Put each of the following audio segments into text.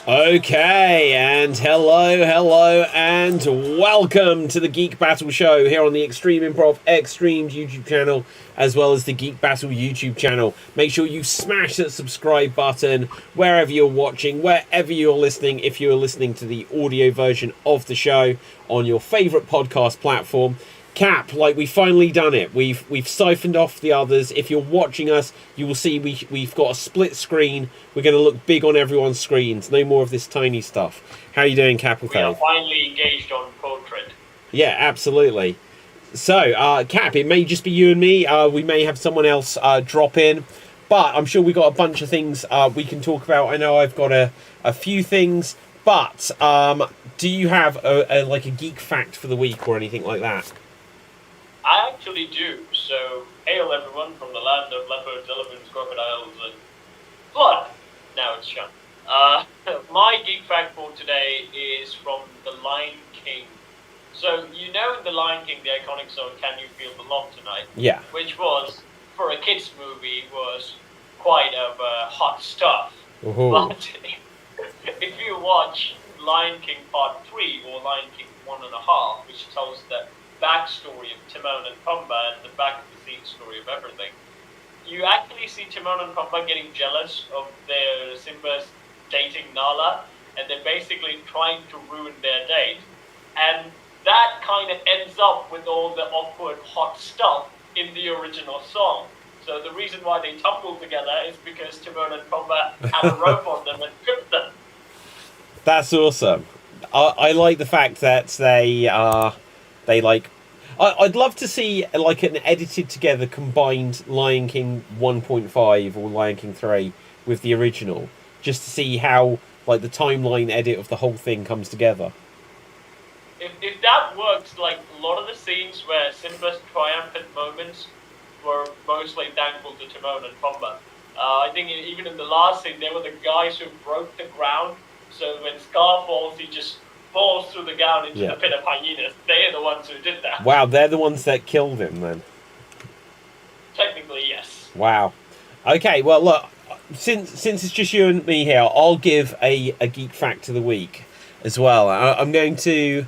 Okay, and hello, and welcome to the Geek Battle show here on the Improv Xstreamed YouTube channel, as well as the Geek Battle YouTube channel. Make sure you smash that subscribe button wherever you're watching, wherever you're listening, if you're listening to the audio version of the show on your favourite podcast platform. Cap, like, we've finally done it. We've siphoned off the others. If you're watching us, you will see we've got a split screen. We're going to look big on everyone's screens. No more of this tiny stuff. How are you doing, Cap and We are finally engaged on portrait. Yeah, absolutely. So, Cap, it may just be you and me. We may have someone else drop in, but I'm sure we got a bunch of things we can talk about. I know I've got a few things, but do you have a geek fact for the week or anything like that? I actually do. So, hail everyone from the land of leopards, elephants, crocodiles, and blood. Now it's shown. My geek fact for today is from The Lion King. So, you know in The Lion King, the iconic song, Can You Feel the Love Tonight? Yeah. Which was, for a kid's movie, was quite of hot stuff. Ooh. But if you watch Lion King Part 3 or Lion King 1.5, which tells the backstory of Timon and Pumbaa and the back of the scene story of everything, you actually see Timon and Pumbaa getting jealous of their Simba's dating Nala, and they're basically trying to ruin their date. And that kind of ends up with all the awkward hot stuff in the original song. So the reason why they tumbled together is because Timon and Pumbaa had a rope on them and tripped them. That's awesome. I like the fact that they like. I'd love to see like an edited together combined Lion King 1.5 or Lion King 3 with the original, just to see how like the timeline edit of the whole thing comes together. If that works, like a lot of the scenes where Simba's triumphant moments were mostly thankful to Timon and Pumbaa. I think even in the last scene, they were the guys who broke the ground. So when Scar falls, he just falls through the ground into the pit of hyenas. They're the ones who did that. Wow, they're the ones that killed him then. Technically, yes. Wow. Okay, well look, since it's just you and me here, I'll give a geek fact of the week as well. I'm going to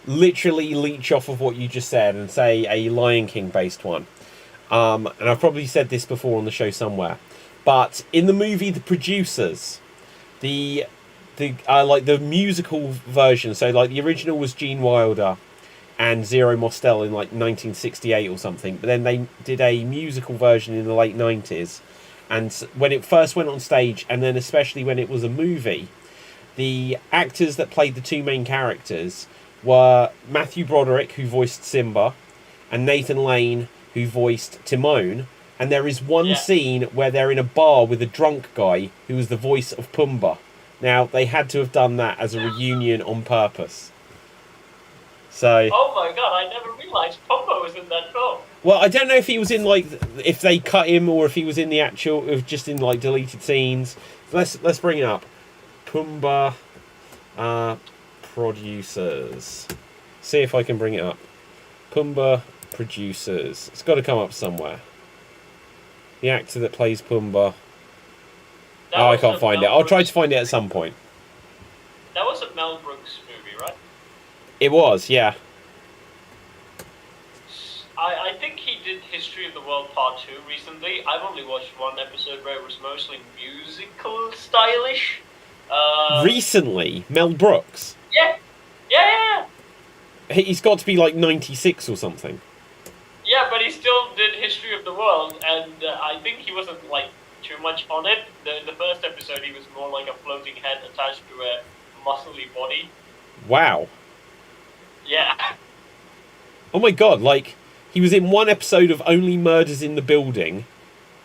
literally leech off of what you just said and say a Lion King based one. And I've probably said this before on the show somewhere, but in the movie The Producers, the musical version, so like the original was Gene Wilder and Zero Mostel in like 1968 or something, but then they did a musical version in the late 90s, and when it first went on stage, and then especially when it was a movie, the actors that played the two main characters were Matthew Broderick, who voiced Simba, and Nathan Lane, who voiced Timon. And there is one scene where they're in a bar with a drunk guy who was the voice of Pumbaa. Now, they had to have done that as a reunion on purpose. So. Oh my god, I never realised Pumbaa was in that film. Well, I don't know if he was in, like, if they cut him or if he was in the actual, just in, like, deleted scenes. Let's bring it up. Pumbaa producers. See if I can bring it up. Pumbaa producers. It's got to come up somewhere. The actor that plays Pumbaa. Oh, I can't find it. I'll try to find it at some point. That was a Mel Brooks movie, right? It was, yeah. I think he did History of the World Part 2 recently. I've only watched one episode where it was mostly musical stylish. Recently? Mel Brooks? Yeah. He's got to be like 96 or something. Yeah, but he still did History of the World, and I think he wasn't like too much on it. The first episode, he was more like a floating head attached to a muscly body. Wow. Yeah. Oh my god, like, he was in one episode of Only Murders in the Building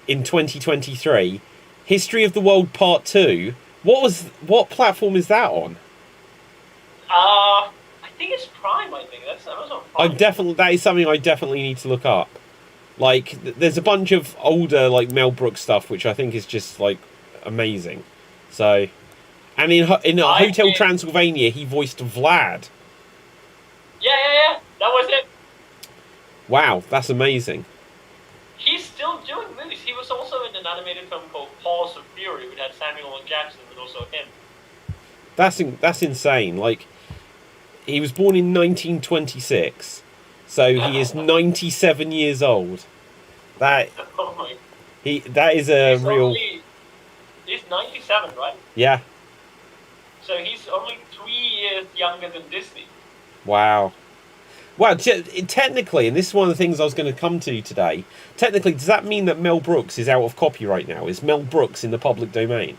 in 2023. History of the World Part 2. What platform is that on? I think it's Prime, I think. That's Amazon Prime. That is something I definitely need to look up. Like, there's a bunch of older, like, Mel Brooks stuff, which I think is just, like, amazing. So, and in Hotel Transylvania, he voiced Vlad. Yeah. That was it. Wow, that's amazing. He's still doing movies. He was also in an animated film called Paws of Fury, which had Samuel L. Jackson and also him. That's insane. Like, he was born in 1926, so he is 97 years old. That Oh my. that is a He's real. He's 97, right? Yeah. So he's only 3 years younger than Disney. Wow. Well, technically, and this is one of the things I was going to come to today. Technically, does that mean that Mel Brooks is out of copyright now? Is Mel Brooks in the public domain?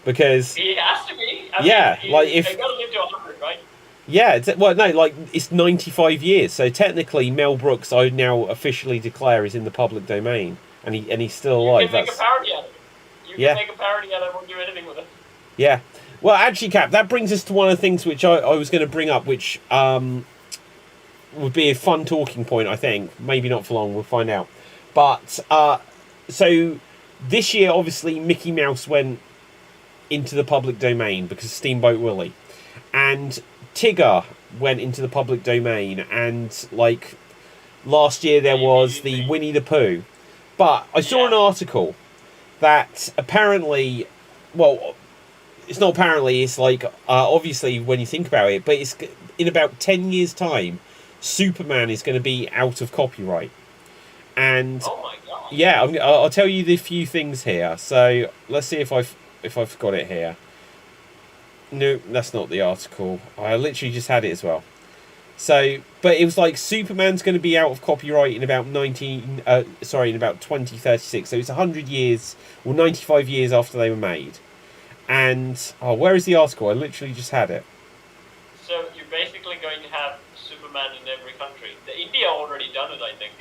Because He has to be. I mean, like if they gotta live to 100, right? yeah, well, no, like it's 95 years, so technically Mel Brooks, I now officially declare, is in the public domain, and he's still alive. You can make a parody out of it. You Yeah. can make a parody out of it, won't do anything with it. Yeah. Well, actually, Cap, that brings us to one of the things which I was going to bring up, which would be a fun talking point, I think. Maybe not for long, we'll find out. But, so, this year, obviously, Mickey Mouse went into the public domain because of Steamboat Willie. And Tigger went into the public domain. And, like, last year there was the Winnie the Pooh. But I saw an article that apparently, well, it's not apparently, it's like, obviously when you think about it, but it's in about 10 years' time, Superman is going to be out of copyright. And oh my god. yeah, I'll tell you the few things here. So let's see if I've got it here. No, that's not the article. I literally just had it as well. So, but it was like Superman's going to be out of copyright in about in about 2036. So it's 100 years or 95 years after they were made. And where is the article? I literally just had it. So you're basically going to have Superman in every country. The India already done it, I think.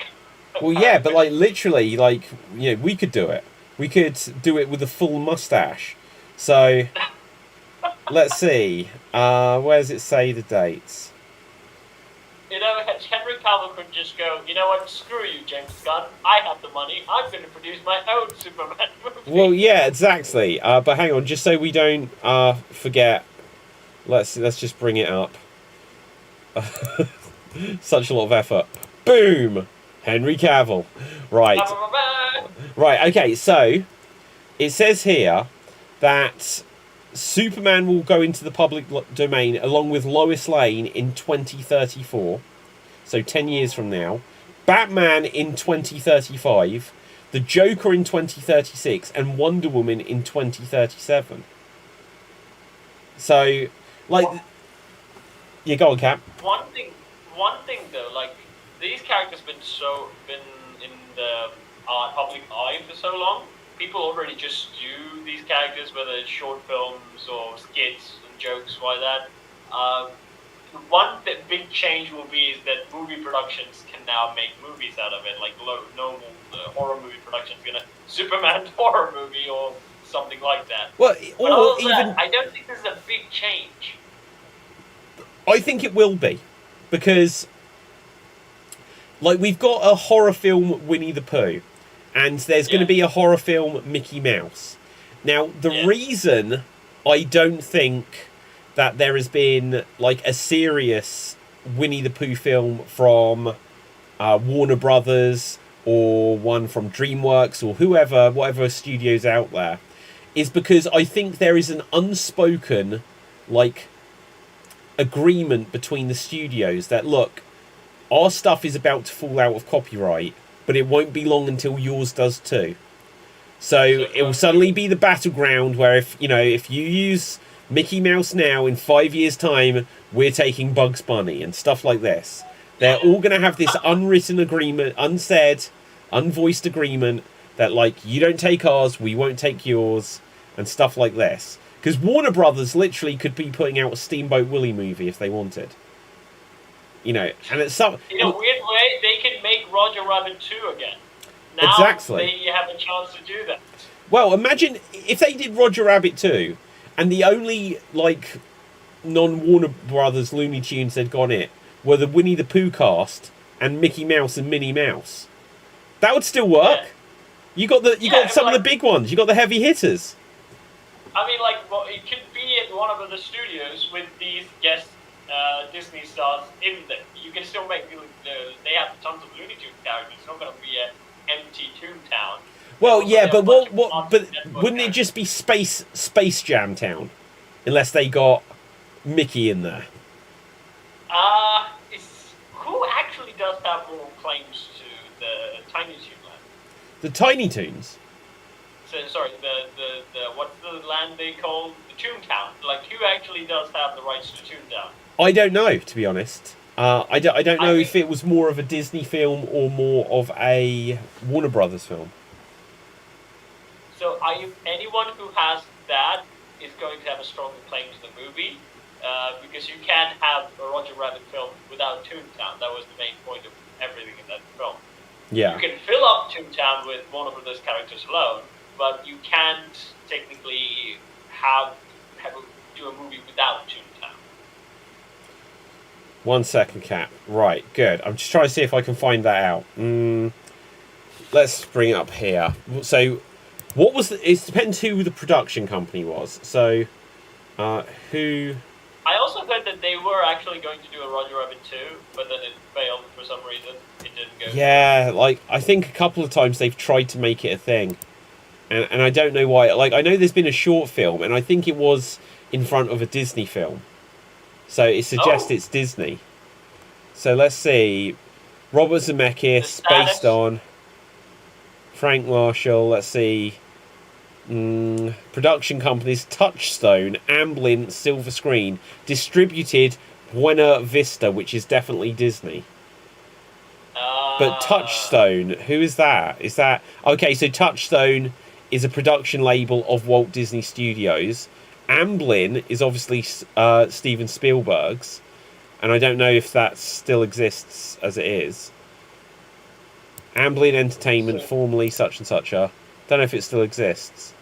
Well, yeah, but like literally, like, you know, we could do it. We could do it with a full mustache. So let's see. Where does it say the dates? You know, Henry Cavill could just go, you know what, screw you, James Gunn. I have the money. I'm going to produce my own Superman movie. Well, yeah, exactly. But hang on, just so we don't forget, let's just bring it up. Such a lot of effort. Boom! Henry Cavill. Right. Right, okay, so it says here that Superman will go into the public domain along with Lois Lane in 2034, so 10 years from now. Batman in 2035, the Joker in 2036, and Wonder Woman in 2037. So, like, yeah, go on, Cap. One thing though, like, these characters been in the public eye for so long. People already just do these characters, whether it's short films or skits and jokes like that. One big change will be is that movie productions can now make movies out of it, like normal horror movie productions, Superman horror movie or something like that. Well, or even that, I don't think this is a big change. I think it will be, because like we've got a horror film Winnie the Pooh. And there's going to be a horror film, Mickey Mouse. Now, the reason I don't think that there has been, like, a serious Winnie the Pooh film from Warner Brothers or one from DreamWorks or whatever studio's out there, is because I think there is an unspoken, like, agreement between the studios that, look, our stuff is about to fall out of copyright, but it won't be long until yours does too. So it will suddenly be the battleground where if you use Mickey Mouse now, in 5 years' time, we're taking Bugs Bunny and stuff like this. They're all going to have this unwritten agreement, unsaid, unvoiced agreement that, like, you don't take ours, we won't take yours, and stuff like this. Because Warner Brothers literally could be putting out a Steamboat Willie movie if they wanted. You know, and it's some... In a weird way, they can make Roger Rabbit 2 again. Now Exactly. they have a chance to do that. Well, imagine if they did Roger Rabbit 2, and the only, like, non-Warner Brothers Looney Tunes they'd gone it were the Winnie the Pooh cast and Mickey Mouse and Minnie Mouse. That would still work. Yeah. You got some of the big ones. You got the heavy hitters. I mean, like, well, it could be at one of the studios with these guest Disney stars in there. You can still make they have tons of Looney Tunes characters. It's not going to be an empty Toontown. Well, yeah, but but wouldn't it just be Space Jam Town? unless they got Mickey in there. Who actually does have more claims to the Tiny Toon land? The Tiny Toons? So, sorry, the what's the land they call? The Toontown. Like, who actually does have the rights to Toontown? I don't know, to be honest. I don't know if it was more of a Disney film or more of a Warner Brothers film. So, anyone who has that is going to have a stronger claim to the movie, because you can't have a Roger Rabbit film without Toontown. That was the main point of everything in that film. Yeah. You can fill up Toontown with Warner Brothers characters alone, but you can't technically do a movie without Toontown. 1 second, Cap. Right, good. I'm just trying to see if I can find that out. Let's bring it up here. So, what was it depends who the production company was. So, who... I also heard that they were actually going to do a Roger Rabbit 2, but then it failed for some reason. It didn't go. Yeah, like, I think a couple of times they've tried to make it a thing. And I don't know why. Like, I know there's been a short film, and I think it was in front of a Disney film. So it suggests it's Disney. So let's see. Robert Zemeckis, based on Frank Marshall. Let's see. Production companies: Touchstone, Amblin, Silver Screen. Distributed Buena Vista, which is definitely Disney. But Touchstone, who is that? Is that... Okay, so Touchstone is a production label of Walt Disney Studios. Amblin is obviously Steven Spielberg's, and I don't know if that still exists as it is. Amblin Entertainment, formerly such and such a... Don't know if it still exists.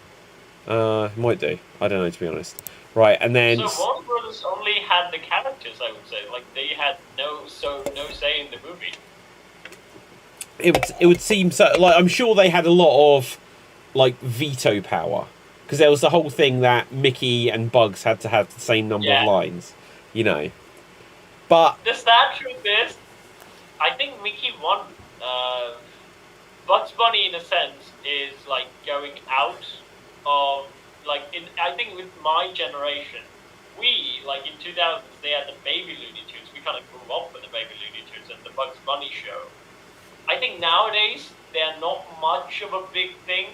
Might do. I don't know, to be honest. Right, and then... So Warner Brothers only had the characters, I would say. Like, they had no say in the movie. It would seem so. Like, I'm sure they had a lot of like veto power, because there was the whole thing that Mickey and Bugs had to have the same number of lines, you know. But the sad truth is, I think Mickey won. Bugs Bunny, in a sense, is like going out of like I think with my generation, we like in 2000s they had the Baby Looney Tunes. We kind of grew up with the Baby Looney Tunes and the Bugs Bunny show. I think nowadays they're not much of a big thing.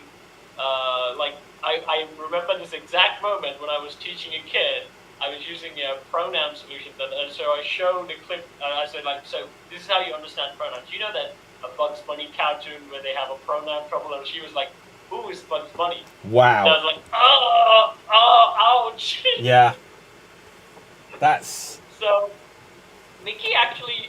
Like I remember this exact moment when I was teaching a kid. I was using a pronoun solution, and so I showed a clip. I said, like, so this is how you understand pronouns. You know that a Bugs Bunny cartoon where they have a pronoun trouble, and she was like, "Who is Bugs Bunny?" Wow. And I was like, "Oh, ouch." Yeah. That's... So Mickey actually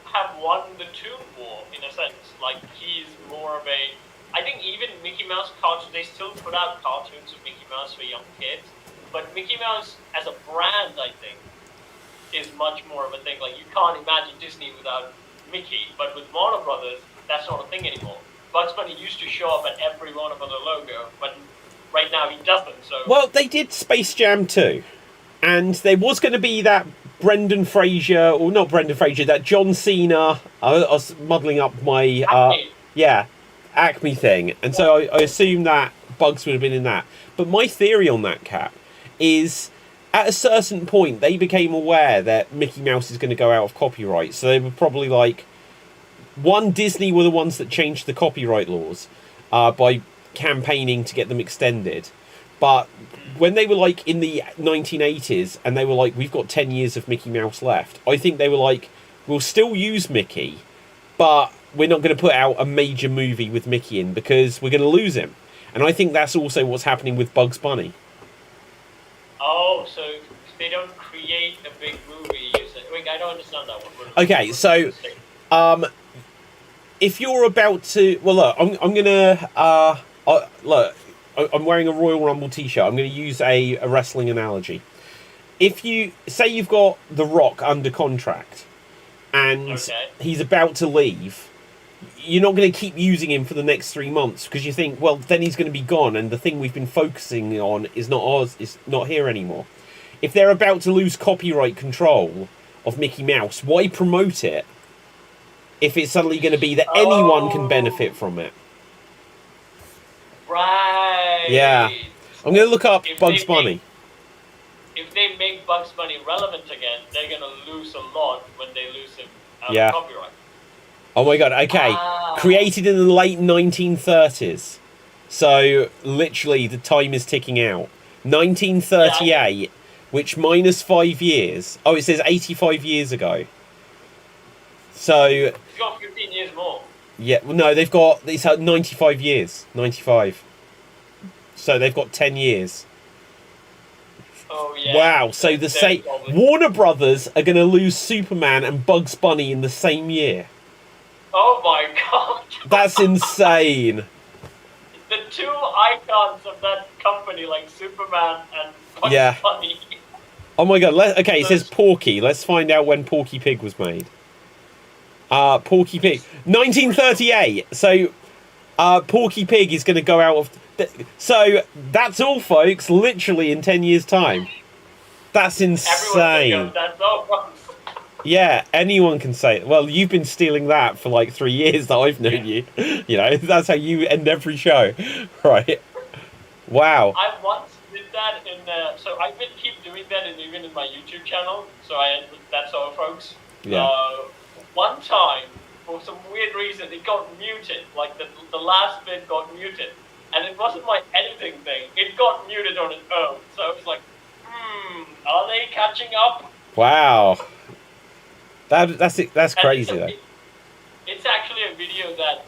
have won the Toon War in a sense. Like, he's more of a... I think even Mickey Mouse cartoons, they still put out cartoons of Mickey Mouse for young kids. But Mickey Mouse as a brand, I think, is much more of a thing. Like, you can't imagine Disney without Mickey. But with Warner Brothers, that's not a thing anymore. Bugs Bunny used to show up at every Warner Brothers logo, but right now he doesn't. So well, they did Space Jam 2. And there was going to be that Brendan Fraser, or not Brendan Fraser, that John Cena. I was muddling up my Acme thing, and so I assume that Bugs would have been in that. But my theory on that, Cap, is at a certain point they became aware that Mickey Mouse is going to go out of copyright, so they were probably like, Disney were the ones that changed the copyright laws by campaigning to get them extended. But when they were like in the 1980s and they were like, we've got 10 years of Mickey Mouse left, I think they were like, we'll still use Mickey, but we're not going to put out a major movie with Mickey in because we're going to lose him. And I think that's also what's happening with Bugs Bunny. Oh, so they don't create a big movie. Wait, I don't understand that one. Okay, so if you're about to... Well, look, I'm going to... look, I'm wearing a Royal Rumble t-shirt. I'm going to use a wrestling analogy. If you... Say you've got The Rock under contract and he's about to leave... You're not going to keep using him for the next 3 months because you think, well, then he's going to be gone, and the thing we've been focusing on is not here anymore. If they're about to lose copyright control of Mickey Mouse, why promote it if it's suddenly going to be that anyone can benefit from it? Right. Yeah. I'm going to look up Bugs Bunny. if they make Bugs Bunny relevant again, they're gonna lose a lot when they lose him out Yeah. of copyright. Oh my god, okay. Created in the late 1930s. So, literally, the time is ticking out. 1938, which minus 5 years. Oh, it says 85 years ago. So... It's got 15 years more. Yeah, well, no, they've got... It's 95 years. 95. So, they've got 10 years. Oh, yeah. Wow, so Warner Brothers are going to lose Superman and Bugs Bunny in the same year. Oh my god. That's insane. The two icons of that company, like Superman and Bugs Bunny. Oh my god, okay, it says Porky. Let's find out when Porky Pig was made. Porky Pig. 1938. So, Porky Pig is going to go out of... So, that's all, folks. Literally in 10 years' time. That's insane. That's all. Yeah, anyone can say it. Well, you've been stealing that for like 3 years that I've known you. You know, that's how you end every show. Right. Wow. I once did that in... so I will keep doing that even in my YouTube channel. So that's all, folks. Yeah. One time, for some weird reason, it got muted. Like the last bit got muted. And it wasn't my editing thing. It got muted on its own. So I was like, are they catching up? Wow. That's crazy, though. It's actually a video that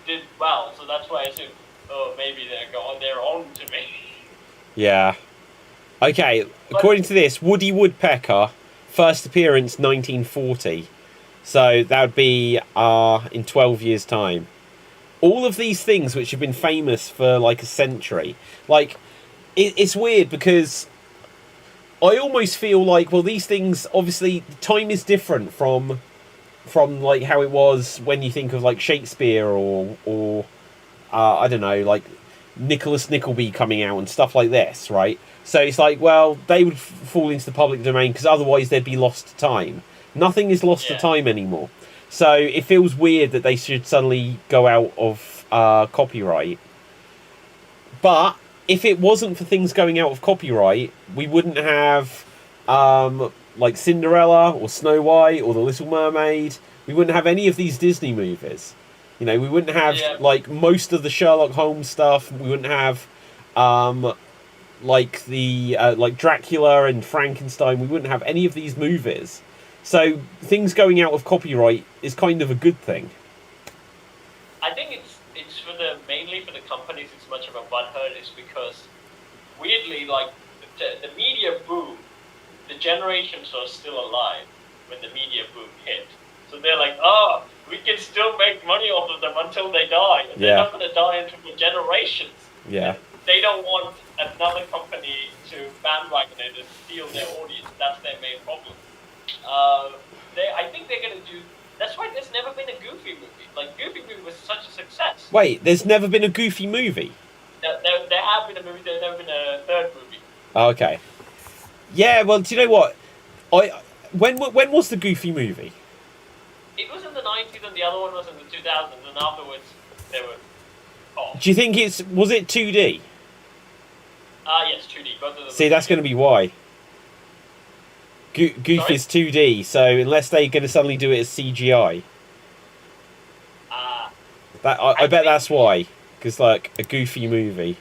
did well. So that's why I assumed, maybe they're on to me. Yeah. Okay, according to this, Woody Woodpecker, first appearance 1940. So that would be in 12 years' time. All of these things which have been famous for like a century. Like, it's weird because I almost feel like, well, these things, obviously, time is different from like how it was when you think of like Shakespeare or I don't know, like Nicholas Nickleby coming out and stuff like this, right? So it's like, well, they would fall into the public domain because otherwise they'd be lost to time. Nothing is lost to time anymore. So it feels weird that they should suddenly go out of copyright. But if it wasn't for things going out of copyright, we wouldn't have like Cinderella or Snow White or The Little Mermaid. We wouldn't have any of these Disney movies. You know, we wouldn't have like most of the Sherlock Holmes stuff. We wouldn't have like the like Dracula and Frankenstein. We wouldn't have any of these movies. So things going out of copyright is kind of a good thing. I think it's mainly for the companies. It's much of a butthurt is because weirdly, like the media boom, the generations are still alive when the media boom hit. So they're like, we can still make money off of them until they die. And they're not going to die until generations. Yeah. And they don't want another company to bandwagon it and steal their audience. That's their main problem. I think they're going to do... That's why there's never been a Goofy movie. Like, Goofy movie was such a success. Wait, there's never been a Goofy movie? There have been a movie, there's never been a third movie. Oh, okay. Yeah, well, do you know what? When was the Goofy movie? It was in the 90s and the other one was in the 2000s, and afterwards they were off. Do you think was it 2D? Yes, 2D. Both of them. See, that's going to be why. Goof is 2D, so unless they're going to suddenly do it as CGI. I bet that's why. Because, like, a Goofy movie.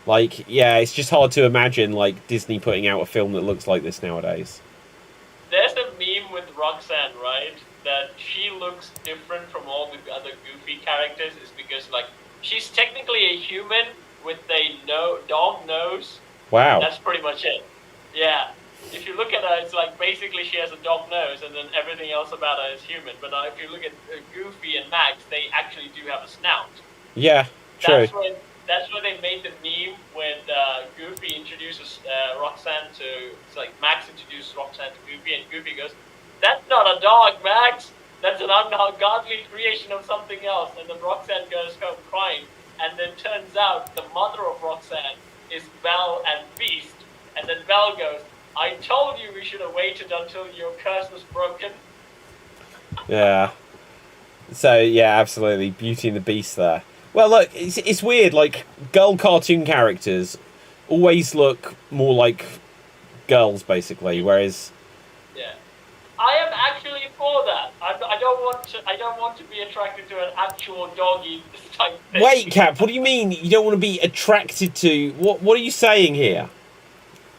Like, yeah, it's just hard to imagine, like, Disney putting out a film that looks like this nowadays. There's a meme with Roxanne, right? That she looks different from all the other Goofy characters is because, like, she's technically a human with a dog nose. Wow. That's pretty much it. Yeah. If you look at her, it's like basically she has a dog nose and then everything else about her is human. But if you look at Goofy and Max, they actually do have a snout. Yeah, true. That's where they made the meme when Goofy introduces Roxanne to... It's like Max introduces Roxanne to Goofy and Goofy goes, "That's not a dog, Max! That's an ungodly creation of something else." And then Roxanne goes home crying. And then turns out the mother of Roxanne is Belle and Beast. And then Belle goes, "I told you we should have waited until your curse was broken." Yeah. So, yeah, absolutely. Beauty and the Beast there. Well, look, it's weird. Like, girl cartoon characters always look more like girls, basically. Whereas, Yeah, I am actually for that. I don't want to. I don't want to be attracted to an actual doggy type thing. wait, Cap, what do you mean you don't want to be attracted to? What are you saying here?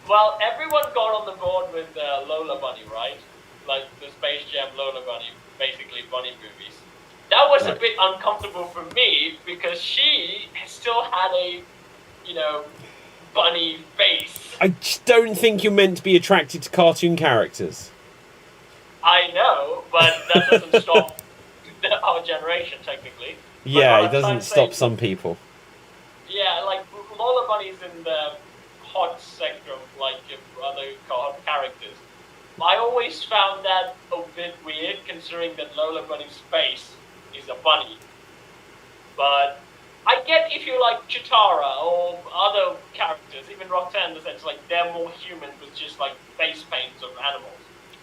Well, everyone got on the board with Lola Bunny, right? Like the Space Jam Lola Bunny, basically bunny movies. That was a bit uncomfortable for me because she still had a, bunny face. I just don't think you're meant to be attracted to cartoon characters. I know, but that doesn't stop our generation, technically. Yeah, it doesn't stop some people. Yeah, like Lola Bunny's in the hot sector of like other characters. I always found that a bit weird, considering that Lola Bunny's face is a bunny. But I get if you like Chitara or other characters, even Roxanne, in the sense like they're more human with just like face paints of animals.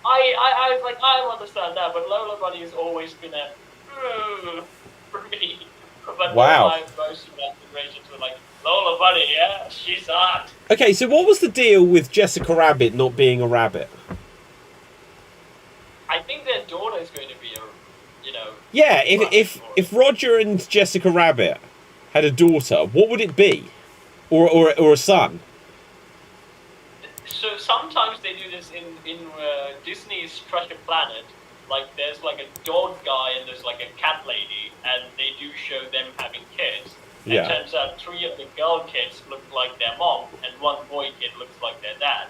I was like, I understand that, but Lola Bunny has always been a for me. But wow. my most of my generations were like, Lola Bunny, yeah, she's hot. Okay, so what was the deal with Jessica Rabbit not being a rabbit? I think their daughter is going to be a, Yeah, if Roger and Jessica Rabbit had a daughter, what would it be? Or a son? So sometimes they do this in Disney's Treasure Planet. Like there's like a dog guy and there's like a cat lady, and they do show them having kids. Yeah. It turns out 3 of the girl kids look like their mom, and 1 boy kid looks like their dad.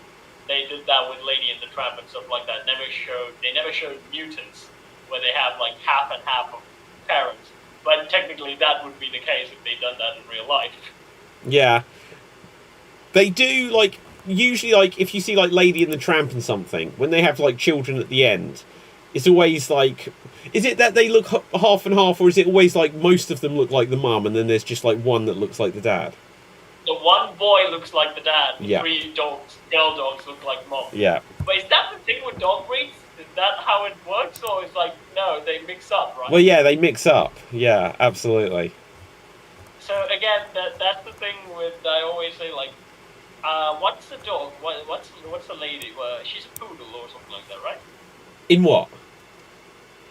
They did that with Lady and the Tramp and stuff like that. They never showed mutants where they have like half and half of parents. But technically that would be the case if they'd done that in real life. Yeah. They do, like, usually, like, if you see, like, Lady and the Tramp and something, when they have, like, children at the end, it's always, like... Is it that they look half and half, or is it always, like, most of them look like the mum, and then there's just, like, one that looks like the dad? The 1 boy looks like the dad, yeah. 3 girl dogs look like mom. Yeah. But is that the thing with dog breeds? Is that how it works, or is like, no, they mix up, right? Well, yeah, they mix up. Yeah, absolutely. So, again, that's the thing with, I always say, like, what's the dog? What's the lady? She's a poodle or something like that, right? In what?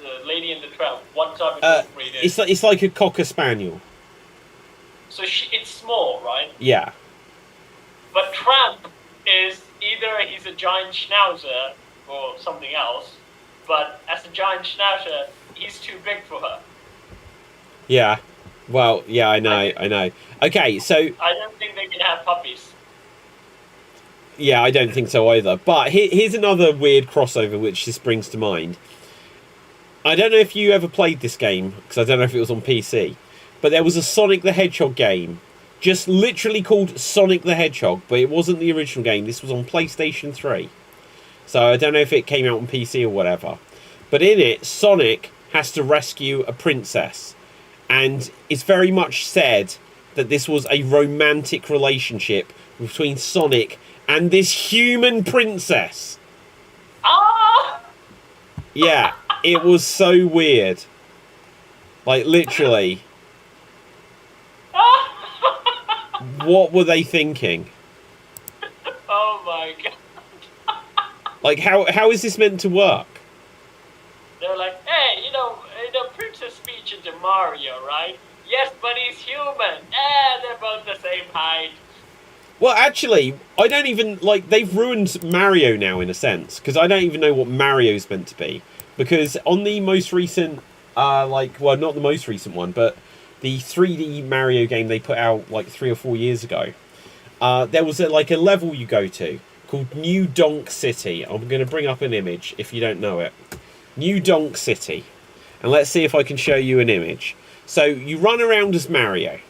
The Lady and the Tramp. What type of dog breed is it's like a Cocker Spaniel. So it's small, right? Yeah. But Tramp is either he's a giant schnauzer or something else, but as a giant schnauzer, he's too big for her. Yeah. Well, yeah, I know. Okay, so... I don't think they can have puppies. Yeah, I don't think so either. But here's another weird crossover which this brings to mind. I don't know if you ever played this game, because I don't know if it was on PC, but there was a Sonic the Hedgehog game, just literally called Sonic the Hedgehog, but it wasn't the original game. This was on PlayStation 3. So I don't know if it came out on PC or whatever. But in it, Sonic has to rescue a princess. And it's very much said that this was a romantic relationship between Sonic and this human princess. Ah! Yeah, it was so weird. Like, literally. What were they thinking? Oh my god. Like, how is this meant to work? They're like, hey, Princess Peach into Mario, right? Yes, but he's human. They're both the same height. Well, actually, I don't even, like, they've ruined Mario now, in a sense, because I don't even know what Mario's meant to be. Because on the most recent, not the most recent one, but the 3D Mario game they put out, like, 3 or 4 years ago, there was, a level you go to called New Donk City. I'm going to bring up an image, if you don't know it. New Donk City. And let's see if I can show you an image. So, you run around as Mario.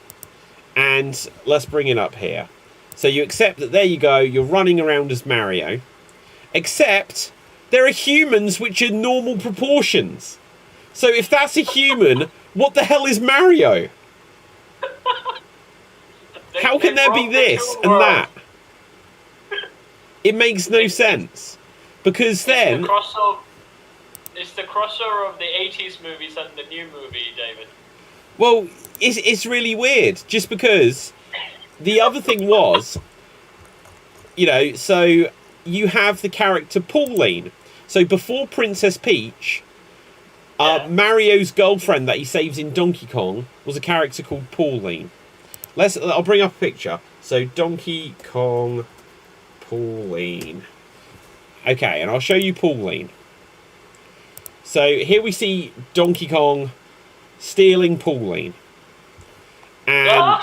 And let's bring it up here. So you accept that, there you go, you're running around as Mario. Except, there are humans which are normal proportions. So if that's a human, what the hell is Mario? How can there be this and that? It makes no sense. Because then... It's the crossover of the 80s movies and the new movie, David. Well, it's really weird. Just because... The other thing was, you know, so you have the character Pauline. So before Princess Peach, Mario's girlfriend that he saves in Donkey Kong was a character called Pauline. I'll bring up a picture. So Donkey Kong Pauline. Okay, and I'll show you Pauline. So here we see Donkey Kong stealing Pauline. And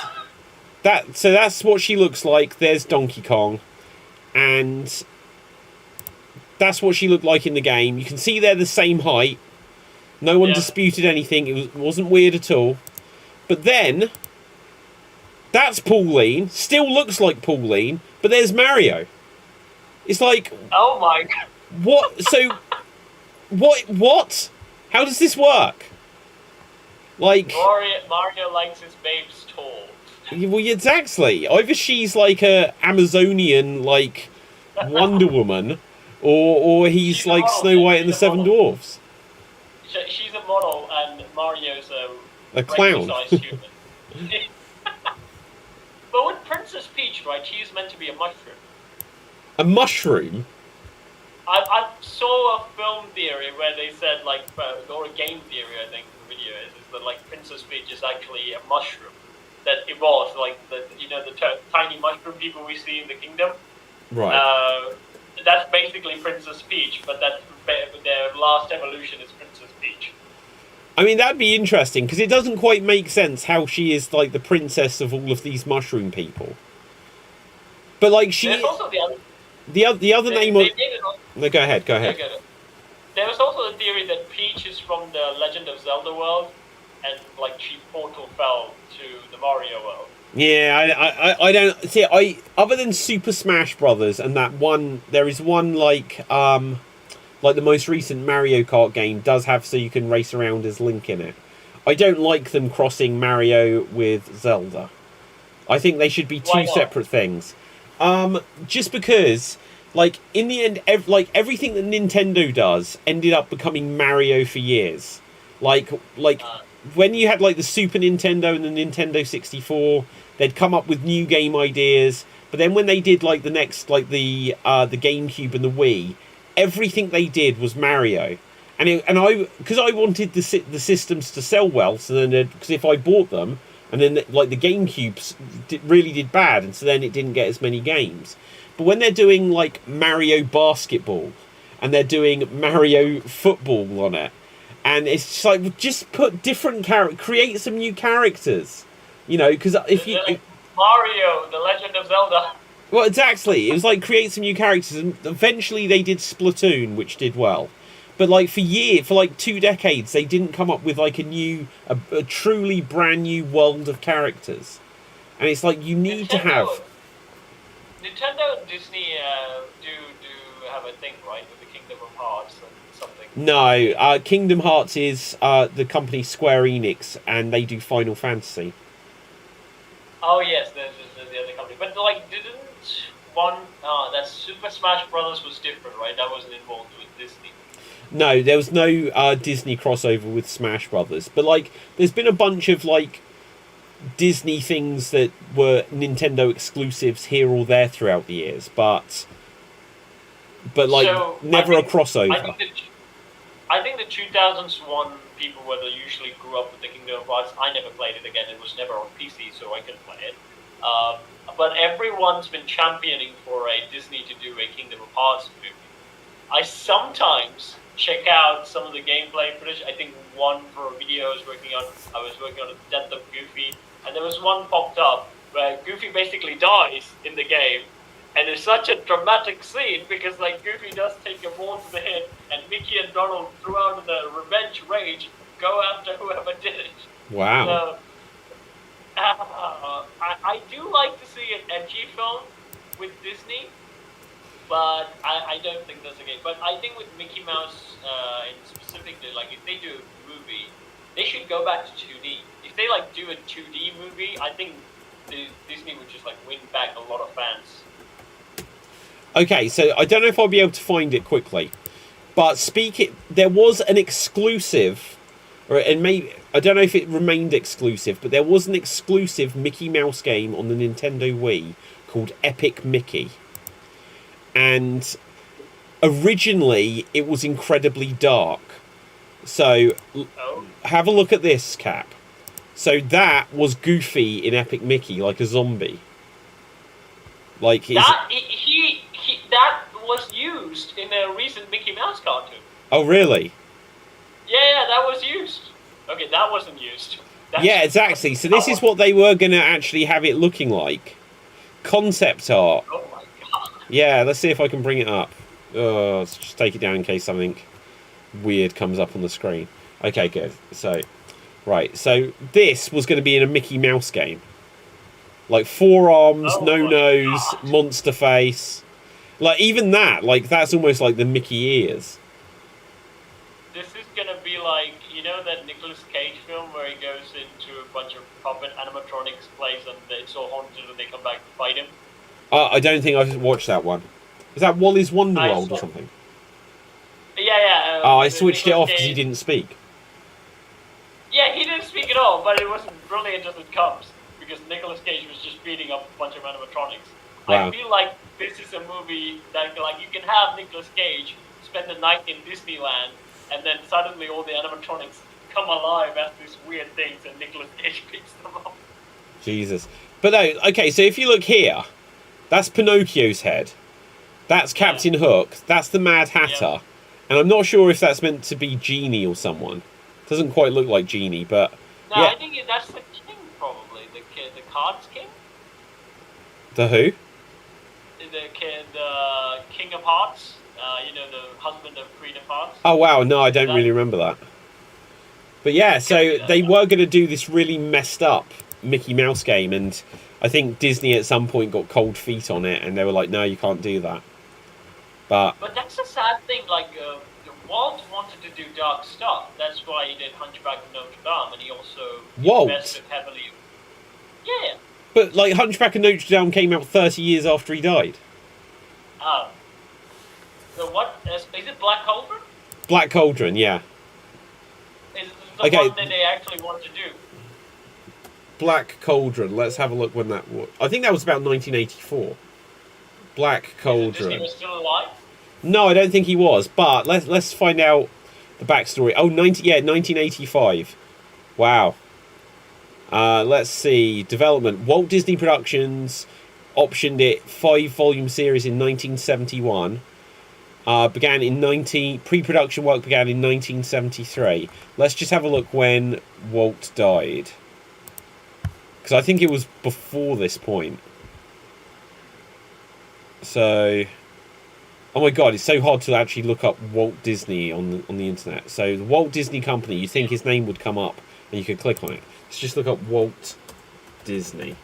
that's what she looks like. There's Donkey Kong. And that's what she looked like in the game. You can see they're the same height. No one disputed anything. It wasn't weird at all. But then, that's Pauline. Still looks like Pauline. But there's Mario. It's like... Oh my god. What? So... What? How does this work? Like... Mario likes his babes tall. Well, exactly. Either she's like a Amazonian, like, Wonder Woman, or he's she's like Snow White and the Seven Dwarfs. She's a model, and Mario's a clown. Human. But with Princess Peach, right, she's meant to be a mushroom. A mushroom? I saw a film theory where they said, like, or a game theory, I think the video is that, like, Princess Peach is actually a mushroom that evolves, like, the tiny mushroom people we see in the kingdom. Right. That's basically Princess Peach, but their last evolution is Princess Peach. I mean, that'd be interesting, because it doesn't quite make sense how she is, like, the princess of all of these mushroom people. But, like, she... There's also the other... The other name of... No, go ahead. There was also the theory that Peach is from the Legend of Zelda world, and, like, she portal fell to the Mario world. Yeah, I don't... See, other than Super Smash Brothers and that one... There is one, like the most recent Mario Kart game does have so you can race around as Link in it. I don't like them crossing Mario with Zelda. I think they should be two separate things. Just because, like, in the end, everything that Nintendo does ended up becoming Mario for years. Like when you had, like, the Super Nintendo and the Nintendo 64, they'd come up with new game ideas. But then when they did, like, the next, like, the GameCube and the Wii, everything they did was Mario. Because I wanted the systems to sell well, so then, because if I bought them, and then, like, the GameCube really did bad, and so then it didn't get as many games. But when they're doing, like, Mario Basketball, and they're doing Mario Football on it, and it's just like, just put different create some new characters. You know, because if you... Mario, the Legend of Zelda. Well, exactly. It was like, create some new characters, and eventually they did Splatoon, which did well. But, like, for 2 decades, they didn't come up with, like, a truly brand new world of characters. And it's like, you need to have... Nintendo and Disney do have a thing, right, with the Kingdom of Hearts and something. No, Kingdom Hearts is the company Square Enix, and they do Final Fantasy. Oh, yes, there's the other company. But, like, didn't that Super Smash Brothers was different, right? That wasn't involved with Disney. No, there was no Disney crossover with Smash Brothers. But, like, there's been a bunch of, like, Disney things that were Nintendo exclusives here or there throughout the years. But like, so, never a crossover. I think the 2001 people where they usually grew up with the Kingdom of Hearts, I never played it again. It was never on PC, so I couldn't play it. But everyone's been championing for a Disney to do a Kingdom of Hearts movie. I sometimes check out some of the gameplay footage. I think one for a video I was working on the Death of Goofy, and there was one popped up where Goofy basically dies in the game, and it's such a dramatic scene because, like, Goofy does take a ball to the head, and Mickey and Donald, throughout the revenge rage, go after whoever did it. Wow. So, I do like to see an edgy film with Disney, but I don't think that's a game. But I think with Mickey Mouse, specifically, like, if they do a movie, they should go back to 2D. If they, like, do a 2D movie, I think Disney would just, like, win back a lot of fans. Okay, so I don't know if I'll be able to find it quickly, but there was an exclusive, I don't know if it remained exclusive, but there was an exclusive Mickey Mouse game on the Nintendo Wii called Epic Mickey. and originally it was incredibly dark. So have a look at this, Cap. So that was Goofy in Epic Mickey, like a zombie. Like that was used in a recent Mickey Mouse cartoon. Oh, really? Yeah, that was used. Okay, that wasn't used. Yeah, exactly. So this is what they were going to actually have it looking like. Concept art. Oh my god. Yeah, let's see if I can bring it up. Let's just take it down in case something weird comes up on the screen. Okay, good. So, right. So this was going to be in a Mickey Mouse game. Like 4 arms, no nose, monster face. Like even that, like that's almost like the Mickey ears. This is gonna be like, you know that Nicolas Cage film where he goes into a bunch of puppet animatronics place and it's all haunted and they come back to fight him? I don't think I've watched that one. Is that Wally's Wonderworld or something? Yeah. I switched it off because he didn't speak. Yeah, he didn't speak at all, but it wasn't brilliant as it comes because Nicolas Cage was just beating up a bunch of animatronics. Wow. I feel like this is a movie that, like, you can have Nicolas Cage spend the night in Disneyland, and then suddenly all the animatronics come alive as these weird things, and Nicolas Cage picks them up. Jesus. But no, okay, so if you look here, that's Pinocchio's head. That's Captain Hook. That's the Mad Hatter. And I'm not sure if that's meant to be Genie or someone. Doesn't quite look like Genie, but... No, yeah. I think that's the king, probably. The Cards King? The who? The King of Hearts, the husband of Queen of Hearts. Oh wow, no, I don't really remember that. But yeah, so they were going to do this really messed up Mickey Mouse game, and I think Disney at some point got cold feet on it, and they were like, no, you can't do that. But that's a sad thing, like, Walt wanted to do dark stuff, that's why he did Hunchback of Notre Dame, and he also invested heavily. Yeah. But, like, Hunchback of Notre Dame came out 30 years after he died. Oh. So what? Is it Black Cauldron? Black Cauldron, yeah. Is the one that they actually want to do? Black Cauldron. Let's have a look when that was. I think that was about 1984. Black Cauldron. Is he still alive? No, I don't think he was. But let's find out the backstory. Oh, 1985. Wow. Let's see. Development. Walt Disney Productions optioned it 5-volume series in 1971. Pre-production work began in 1973. Let's just have a look when Walt died. Because I think it was before this point. So... Oh my god, it's so hard to actually look up Walt Disney on the internet. So the Walt Disney Company, you think his name would come up and you could click on it. Let's just look up Walt Disney.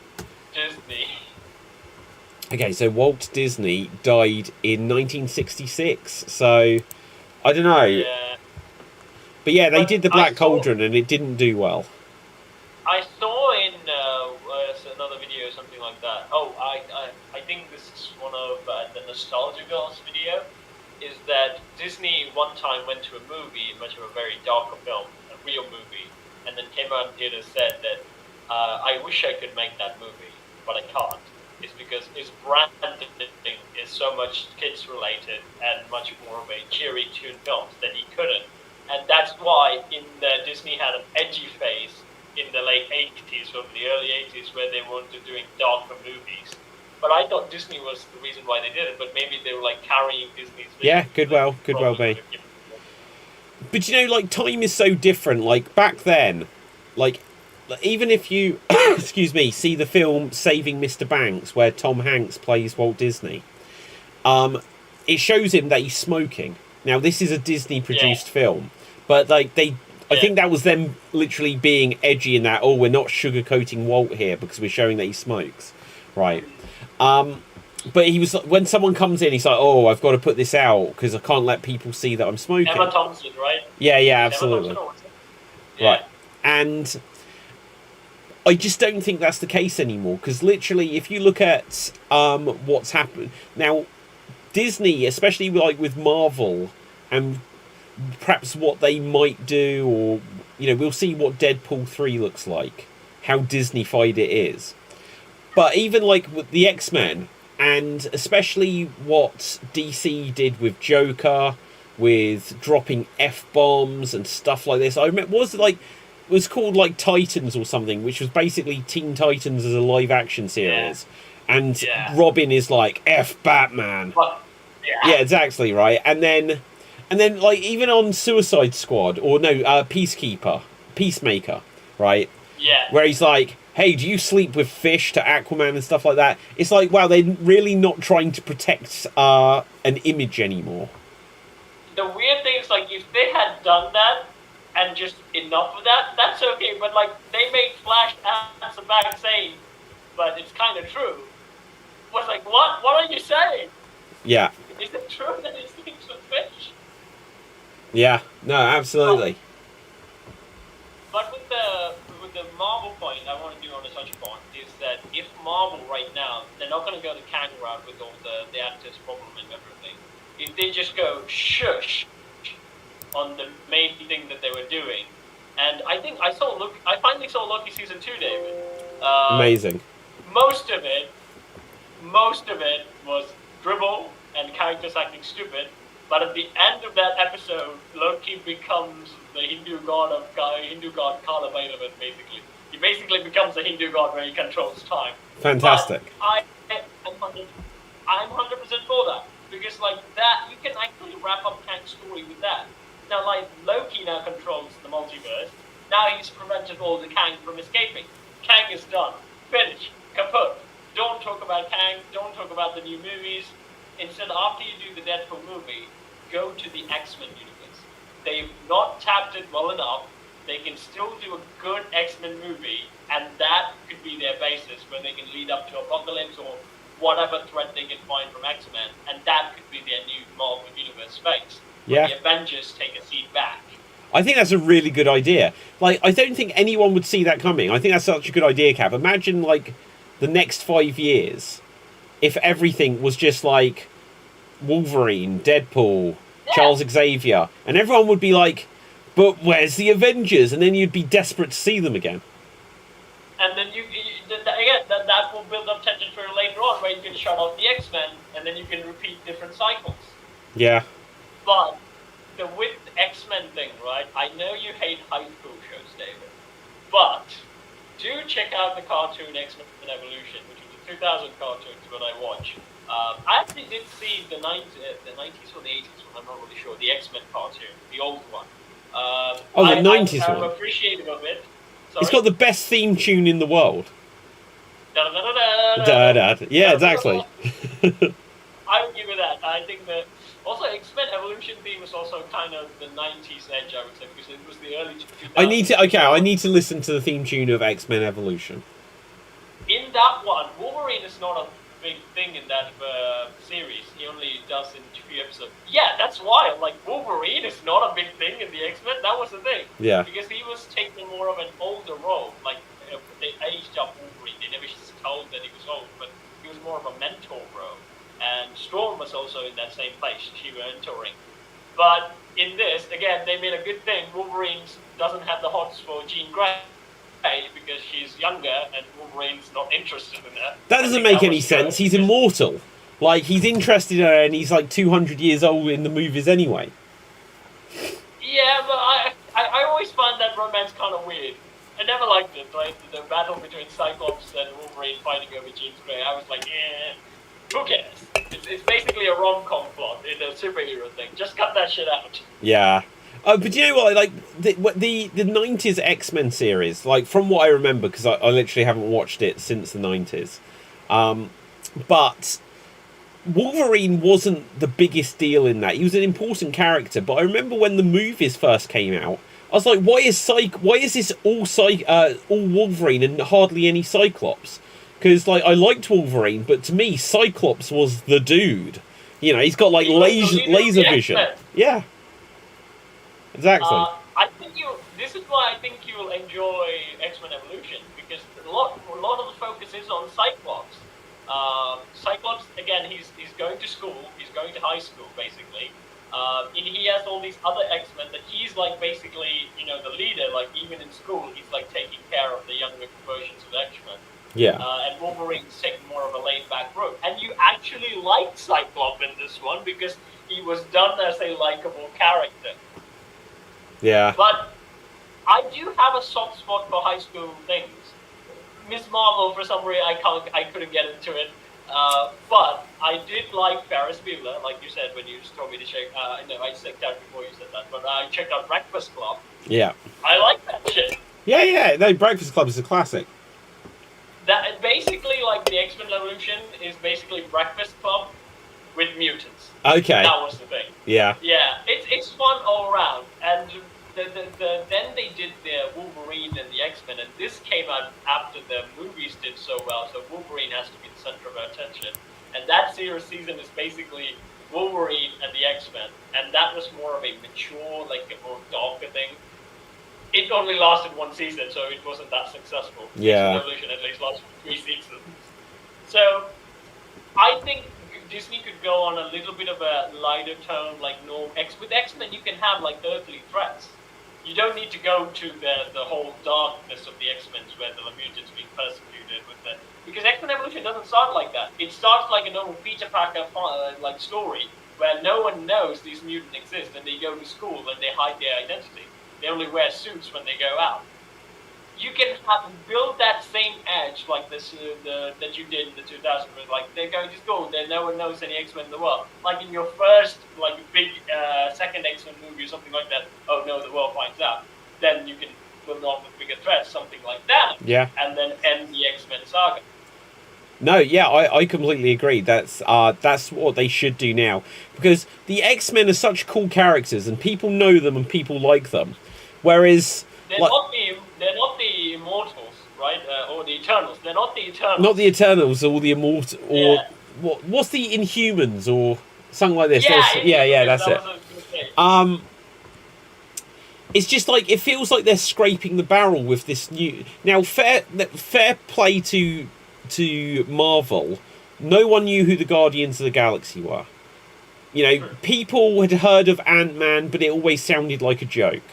Okay, so Walt Disney died in 1966. So, I don't know. Yeah. But yeah, they did the Black Cauldron and it didn't do well. I saw in another video or something like that. Oh, I think this is one of the Nostalgia Girls video. Is that Disney one time went to a movie, much of a very darker film, a real movie, and then came out in theater and said that I wish I could make that movie, but I can't. It's because its branding is so much kids related and much more of a cheery tune films that he couldn't. And that's why Disney had an edgy phase in the late 80s or the early 80s where they wanted doing darker movies. But I thought Disney was the reason why they did it, but maybe they were like carrying Disney's vision. Yeah, could well be. But you know, like, time is so different. Like, back then, like, even if you, excuse me, see the film Saving Mr. Banks, where Tom Hanks plays Walt Disney, it shows him that he's smoking. Now, this is a Disney-produced film, but, like, I think that was them literally being edgy in that, oh, we're not sugarcoating Walt here because we're showing that he smokes. Right. But he was, when someone comes in, he's like, oh, I've got to put this out because I can't let people see that I'm smoking. Emma Thompson, right? Yeah, absolutely. Right. And I just don't think that's the case anymore because literally, if you look at what's happened now, Disney, especially like with Marvel and perhaps what they might do, or we'll see what Deadpool 3 looks like, how Disney-fied it is. But even like with the X-Men and especially what DC did with Joker, with dropping F-bombs and stuff like this. I remember, it was called like Titans or something, which was basically Teen Titans as a live action series. Yeah. And Robin is like F Batman. Yeah, exactly, right. And then like even on Suicide Squad or no, Peacemaker, right? Yeah. Where he's like, hey, do you sleep with fish to Aquaman and stuff like that? It's like, wow, they're really not trying to protect an image anymore. The weird thing is, like, if they had done that and just enough of that, that's okay. But, like, they made Flash answer back saying, but it's kind of true. Was like, what? What are you saying? Yeah. Is it true that he sleeps with fish? Yeah. No, absolutely. But with the Marvel point, I want to touch upon is that if Marvel right now, they're not going to go the Kang route with all the actors' problem and everything. If they just go shush on the main thing that they were doing, and I think I finally saw Loki season 2, David. Amazing. Most of it was dribble and characters acting stupid. But at the end of that episode, Loki becomes the Hindu god Kala Bhairavan, basically. He basically becomes a Hindu god where he controls time. Fantastic. But I'm 100% for that. Because like that, you can actually wrap up Kang's story with that. Now, like, Loki now controls the multiverse. Now he's prevented all the Kang from escaping. Kang is done. Finished. Kaput. Don't talk about Kang. Don't talk about the new movies. Instead, after you do the Deadpool movie, go to the X-Men universe. They've not tapped it well enough. They can still do a good X-Men movie, and that could be their basis where they can lead up to Apocalypse or whatever threat they can find from X-Men, and that could be their new Marvel Universe space. Yeah. The Avengers take a seat back. I think that's a really good idea. Like, I don't think anyone would see that coming. I think that's such a good idea, Cap. Imagine, like, the next 5 years, if everything was just like Wolverine, Deadpool, Charles Xavier, and everyone would be like, but where's the Avengers? And then you'd be desperate to see them again. And then that will build up tension for later on, where you can shut off the X-Men, and then you can repeat different cycles. Yeah. But with the X-Men thing, right? I know you hate high school shows, David, but do check out the cartoon X-Men Evolution, which was a 2000 cartoon, what I watched. I actually did see the 90s or the 80s one, I'm not really sure, the X-Men cartoon, the old one. The 90s one? I'm appreciative of it. Sorry? It's got the best theme tune in the world. Da-da-da-da-da. Yeah, exactly. I would give it that. I think that also X-Men Evolution theme is also kind of the 90s edge, I would say, because it was the early 2000s. I need to listen to the theme tune of X-Men Evolution. In that one, Wolverine is not a big thing in that series. He only does in 2 episodes. Yeah, that's wild. Like, Wolverine is not a big thing in the X-Men. That was the thing. Yeah. Because he was taking more of an older role. Like, they aged up Wolverine. They never told that he was old, but he was more of a mentor role. And Storm was also in that same place. She was mentoring. But in this, again, they made a good thing. Wolverine doesn't have the hots for Jean Grey because she's younger and Wolverine's not interested in that. That doesn't make any sense. He's immortal. Like, he's interested in her and he's like 200 years old in the movies anyway. Yeah, but I always find that romance kind of weird. I never liked it, like the battle between Cyclops and Wolverine fighting over Jean Grey. I was like, who cares? It's basically a rom-com plot in a superhero thing. Just cut that shit out. Yeah. But you know what? Like the 90s X-Men series, like from what I remember, because I literally haven't watched it since the 90s. But Wolverine wasn't the biggest deal in that. He was an important character, but I remember when the movies first came out, I was like, why is this all Wolverine and hardly any Cyclops? Because like I liked Wolverine, but to me Cyclops was the dude. You know, he's got like laser vision. Yeah. Exactly. This is why I think you will enjoy X-Men Evolution, because a lot of the focus is on Cyclops. Cyclops, again, he's going to school, he's going to high school, basically. And he has all these other X-Men that he's like basically, the leader, like even in school, he's like taking care of the younger versions of X-Men. Yeah. And Wolverine's taking more of a laid-back road. And you actually liked Cyclops in this one because he was done as a likable character. Yeah. But I do have a soft spot for high school things. Miss Marvel, for some reason, I couldn't get into it. But I did like Ferris Bueller, like you said when you told me to check. No, I checked out before you said that, but I checked out Breakfast Club. Yeah. I like that shit. Yeah. No, Breakfast Club is a classic. That basically, like, the X-Men Revolution is basically Breakfast Club with mutants. Okay. That was the thing. Yeah. Yeah, it's fun all around, and then they did the Wolverine and the X-Men, and this came out after the movies did so well, so Wolverine has to be the center of attention. And that season is basically Wolverine and the X-Men, and that was more of a mature, like, a more darker thing. It only lasted one season, so it wasn't that successaple. Yeah. Revolution at least lasted 3 seasons. So, I think Disney could go on a little bit of a lighter tone, like with X-Men you can have like earthly threats. You don't need to go to the whole darkness of the X-Men where the mutants being persecuted with the, because X-Men Evolution doesn't start like that. It starts like a normal Peter Parker like story where no one knows these mutants exist, and they go to school and they hide their identity. They only wear suits when they go out. You can build that same edge like this that you did in the 2000s, where like they're going to school, then no one knows any X-Men in the world. Like in your first like big second X-Men movie or something like that. Oh no, the world finds out. Then you can build on with bigger threats, something like that. Yeah. And then end the X-Men saga. No, yeah, I completely agree. That's what they should do now, because the X-Men are such cool characters and people know them and people like them, whereas they're not the Immortals, right? Or the Eternals. They're not the Eternals. Not the Eternals or the Immortal, or yeah. what's the Inhumans or something like this. Yeah, that's it. It's just like it feels like they're scraping the barrel with this new. Now, fair play to Marvel. No one knew who the Guardians of the Galaxy were. You know, people had heard of Ant-Man, but it always sounded like a joke.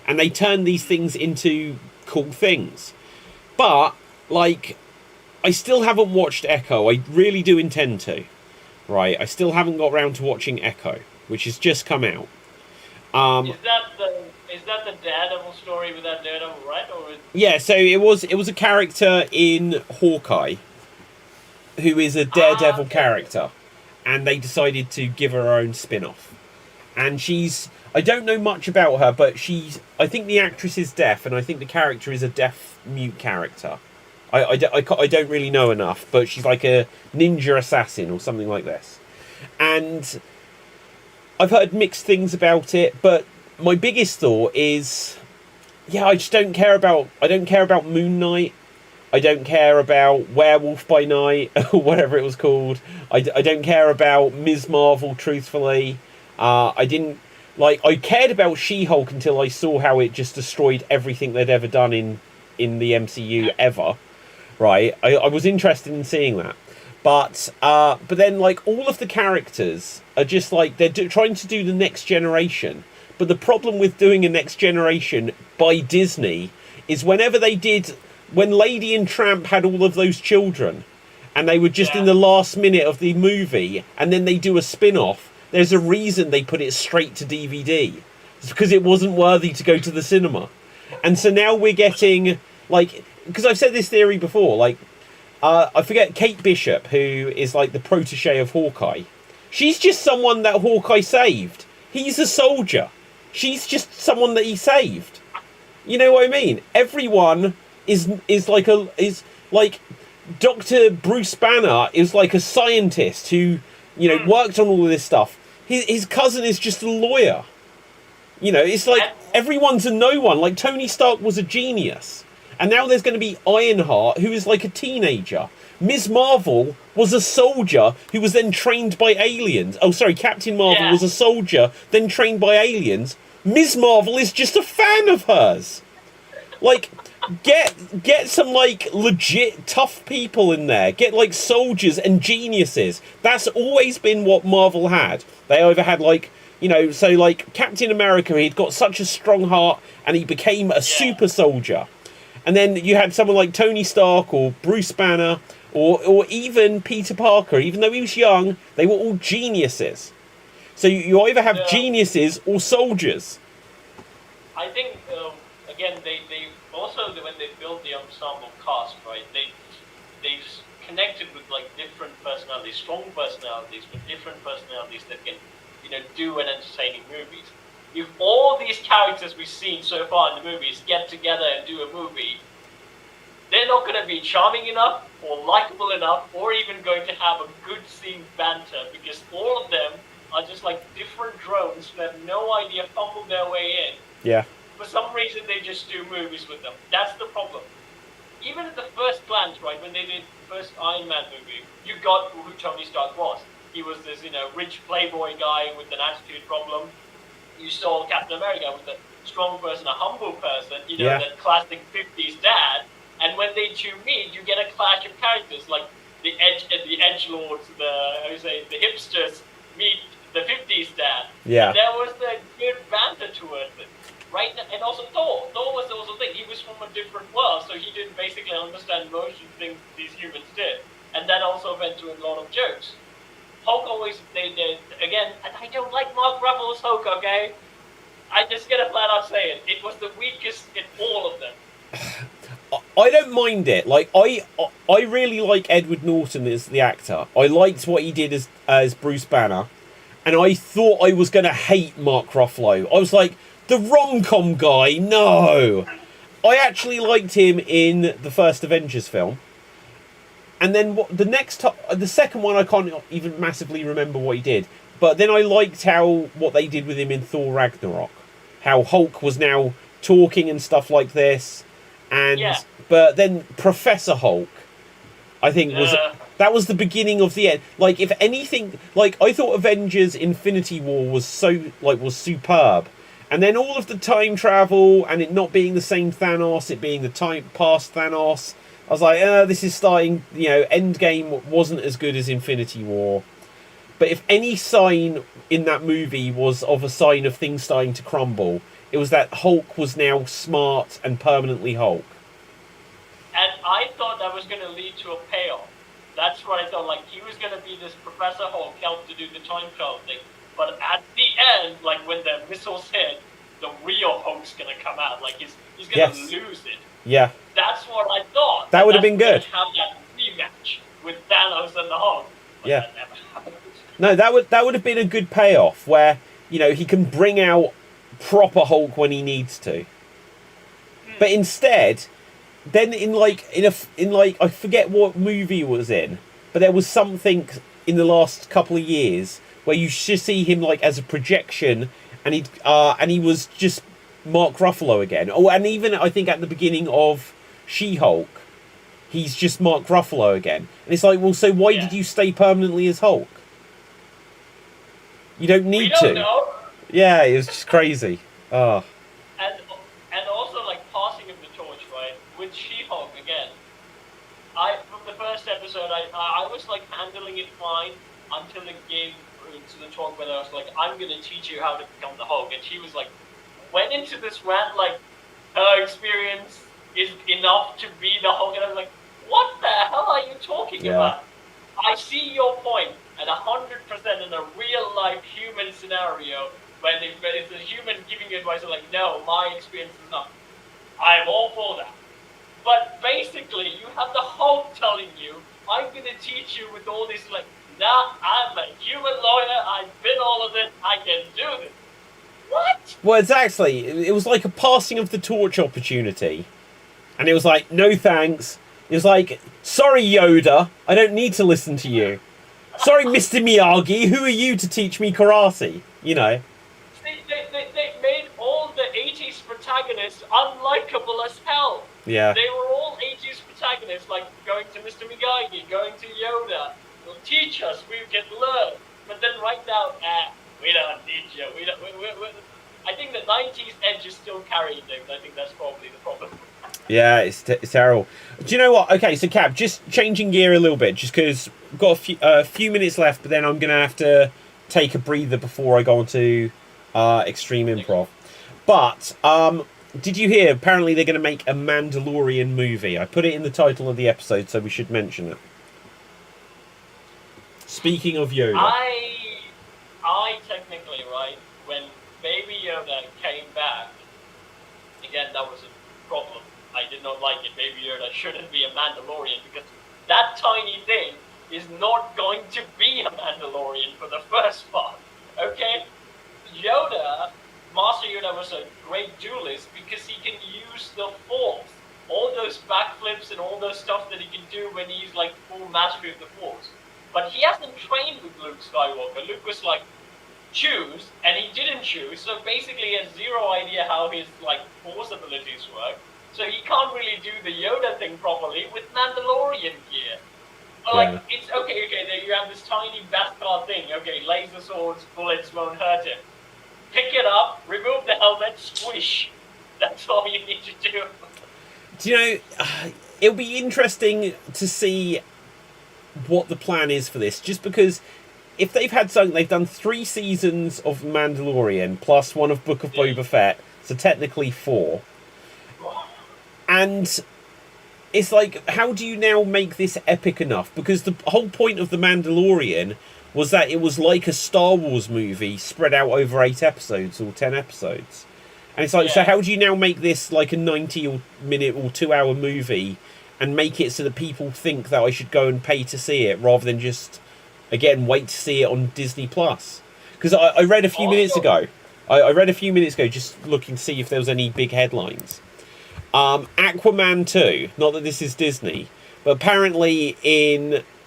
And they turned these things into cool things. But, like, I still haven't watched Echo. I really do intend to. Right? I still haven't got round to watching Echo, which has just come out. Is that the Daredevil story with that Daredevil, right? Yeah, so it was a character in Hawkeye who is a Daredevil character, and they decided to give her own spin-off. And I don't know much about her, but I think the actress is deaf, and I think the character is a deaf mute character. I don't really know enough, but she's like a ninja assassin or something like this. And I've heard mixed things about it, but my biggest thought is, yeah, I don't care about Moon Knight. I don't care about Werewolf by Night, or whatever it was called. I don't care about Ms. Marvel, truthfully. I cared about She-Hulk until I saw how it just destroyed everything they'd ever done in the MCU ever. Right? I was interested in seeing that. But then, like, all of the characters are just like, they're trying to do the next generation. But the problem with doing a next generation by Disney is when Lady and Tramp had all of those children, and they were just in the last minute of the movie, and then they do a spin-off, there's a reason they put it straight to DVD. It's because it wasn't worthy to go to the cinema. And so now we're getting, like, because I've said this theory before, like, I forget, Kate Bishop, who is like the protege of Hawkeye. She's just someone that Hawkeye saved. He's a soldier. She's just someone that he saved. You know what I mean? Everyone is like Dr. Bruce Banner is like a scientist who, you know, worked on all of this stuff. His cousin is just a lawyer. You know, it's like everyone's a no one. Like Tony Stark was a genius. And now there's going to be Ironheart, who is like a teenager. Ms. Marvel was a soldier who was then trained by aliens. Oh, sorry, Captain Marvel was a soldier, then trained by aliens. Ms. Marvel is just a fan of hers. Like, get some, like, legit tough people in there. Get, like, soldiers and geniuses. That's always been what Marvel had. They either had, like, you know, so, like, Captain America, he'd got such a strong heart, and he became a super soldier. And then you had someone like Tony Stark or Bruce Banner or even Peter Parker. Even though he was young, they were all geniuses. So you either have geniuses or soldiers. I think, again, they also, when they built the ensemble cast, right, they connected with, like, different personalities, strong personalities, but different personalities that can, do an entertaining movies. If all these characters we've seen so far in the movies get together and do a movie, they're not going to be charming enough or likable enough or even going to have a good scene banter, because all of them are just like different drones who have no idea, fumble their way in. Yeah. For some reason, they just do movies with them. That's the problem. Even at the first glance, right, when they did the first Iron Man movie, you got who Tony Stark was. He was this, rich playboy guy with an attitude problem. You saw Captain America with a strong person, a humble person, that classic 50s dad. And when they two meet, you get a clash of characters, like the edgelords, the hipsters meet the 50s dad. Yeah. And there was the good banter towards it. Right, and also Thor. Thor was also the thing. He was from a different world, so he didn't basically understand most of the things these humans did. And that also went to a lot of jokes. Hulk always, they did, again, and I don't like Mark Ruffalo's Hulk, okay? I just gotta flat out say it. It was the weakest in all of them. I don't mind it. Like, I really like Edward Norton as the actor. I liked what he did as Bruce Banner. And I thought I was going to hate Mark Ruffalo. I was like, the rom-com guy, no. I actually liked him in the first Avengers film. And then the second one, I can't even massively remember what he did. But then I liked what they did with him in Thor Ragnarok. How Hulk was now talking and stuff like this. But then Professor Hulk, I think, that was the beginning of the end. Like, if anything, like, I thought Avengers Infinity War was superb. And then all of the time travel and it not being the same Thanos, it being the past Thanos, I was like, this is starting, Endgame wasn't as good as Infinity War. But if any sign in that movie was of a sign of things starting to crumble, it was that Hulk was now smart and permanently Hulk. And I thought that was going to lead to a payoff. That's what I thought. Like, he was going to be this Professor Hulk, help to do the time travel thing. But at the end, like, when the missiles hit, the real Hulk's going to come out. Like, he's going to lose it. Yeah. That's what I thought. That would have been good. Have that rematch with Thanos and the Hulk. But that never happened. No, that would have been a good payoff where, he can bring out proper Hulk when he needs to. But instead, then in I forget what movie it was in, but there was something in the last couple of years where you should see him like as a projection, and he was just Mark Ruffalo again. Oh, and even I think at the beginning of She-Hulk, he's just Mark Ruffalo again. And it's like, well, so why did you stay permanently as Hulk? You don't need to. We don't know. Yeah, it was just crazy. Oh. And also, like, passing of the torch, right? With She-Hulk, again, from the first episode, I was, like, handling it fine until it came to the talk where I was like, I'm going to teach you how to become the Hulk. And she was like, went into this rant, like, her experience is enough to be the Hulk. And I was like, what the hell are you talking about? I see your point, and 100% in a real-life human scenario, when it's a human giving you advice, I'm like, no, my experience is not. I'm all for that. But basically, you have the Hulk telling you, I'm going to teach you with all this, like, nah, I'm a human lawyer, I've been all of it, I can do this. What? Well, exactly. It was like a passing of the torch opportunity. And it was like, no thanks. It was like, sorry, Yoda, I don't need to listen to you. Sorry, Mr. Miyagi, who are you to teach me karate? You know. They made all the 80s protagonists unlikable as hell. Yeah. They were all 80s protagonists, like going to Mr. Miyagi, going to Yoda. They'll teach us, we can learn. But then right now, we don't need you. I think the 90s edge is still carrying things. I think that's probably the problem. Yeah, it's terrible. Do you know what? Okay, so Cap, just changing gear a little bit, just because we've got a few minutes left, but then I'm going to have to take a breather before I go on to Xstream Improv. But did you hear? Apparently, they're going to make a Mandalorian movie. I put it in the title of the episode, so we should mention it. Speaking of Yoda, I technically, right, when Baby Yoda came back, again, that was a problem. I did not like it. Baby Yoda shouldn't be a Mandalorian because that tiny thing is not going to be a Mandalorian for the first part. Okay? Master Yoda was a great duelist because he can use the Force. All those backflips and all those stuff that he can do when he's like full mastery of the Force. But he hasn't trained with Luke Skywalker. Luke was like, choose, and he didn't choose, so basically he has zero idea how his like Force abilities work. So he can't really do the Yoda thing properly with Mandalorian gear. Like, it's okay, there you have this tiny Beskar thing. Okay, laser swords, bullets won't hurt him. Pick it up, remove the helmet, squish. That's all you need to do. Do you know, it'll be interesting to see what the plan is for this, just because if they've had something, they've done 3 seasons of Mandalorian plus one of Book of Boba Fett, so technically 4. And it's like, how do you now make this epic enough? Because the whole point of The Mandalorian was that it was like a Star Wars movie spread out over 8 episodes or 10 episodes. And it's like, so how do you now make this like a 90-minute or 2-hour movie and make it so that people think that I should go and pay to see it rather than just, again, wait to see it on Disney Plus? Because I read a few minutes ago, just looking to see if there was any big headlines. Aquaman 2, not that this is Disney, but apparently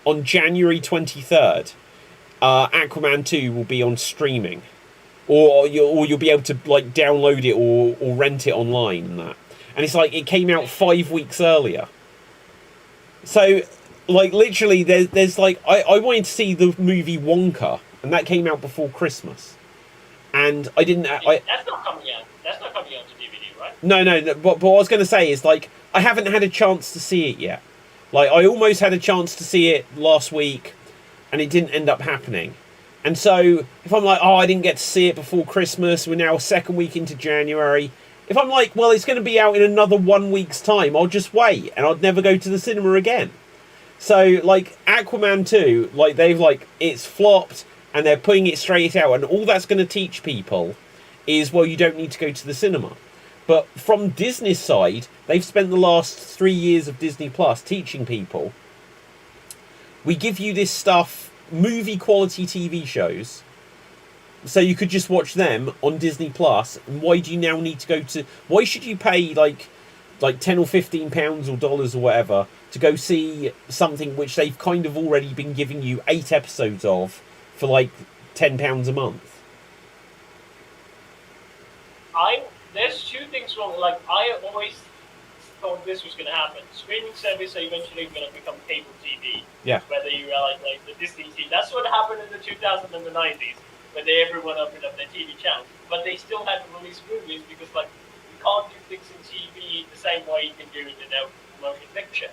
on January 23rd, Aquaman 2 will be on streaming, or you'll be able to like download it or rent it online and that. And it's like it came out 5 weeks earlier. So, like literally, there's like I wanted to see the movie Wonka, and that came out before Christmas, and I didn't. That's not coming out. That's not coming out to DVD, right? No. But what I was going to say is like I haven't had a chance to see it yet. Like I almost had a chance to see it last week, and it didn't end up happening. And so if I'm like, I didn't get to see it before Christmas, we're now 2nd week into January. If I'm like, well, it's going to be out in another 1 week's time, I'll just wait, and I'll never go to the cinema again. So, like, Aquaman 2, like, they've, like, it's flopped, and they're putting it straight out, and all that's going to teach people is, well, you don't need to go to the cinema. But from Disney's side, they've spent the last 3 years of Disney Plus teaching people, we give you this stuff, movie-quality TV shows, so you could just watch them on Disney Plus. And why do you now need to go to? Why should you pay like £10 or £15 or dollars or whatever to go see something which they've kind of already been giving you 8 episodes of for like £10 a month? There's 2 things wrong. Like I always thought this was going to happen. Streaming service are eventually going to become cable TV. Yeah. Whether you realize like the Disney TV, that's what happened in the 2000s and the 90s. When everyone opened up their TV channels, but they still had to release movies because, like, you can't do things in TV the same way you can do it in a motion picture.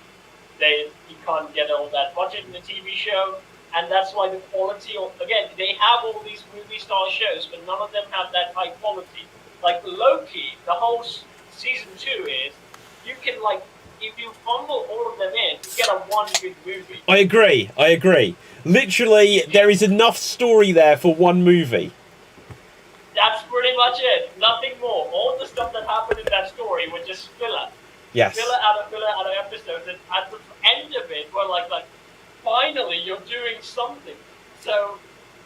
You can't get all that budget in the TV show, and that's why the quality again, they have all these movie-style shows, but none of them have that high quality. Like Loki, the whole season 2 is, you can, like, if you bundle all of them in, you get a one good movie. I agree. Literally, there is enough story there for one movie. That's pretty much it. Nothing more. All the stuff that happened in that story was just filler. Yes. Filler out of episodes. And at the end of it, we're like, finally, you're doing something. So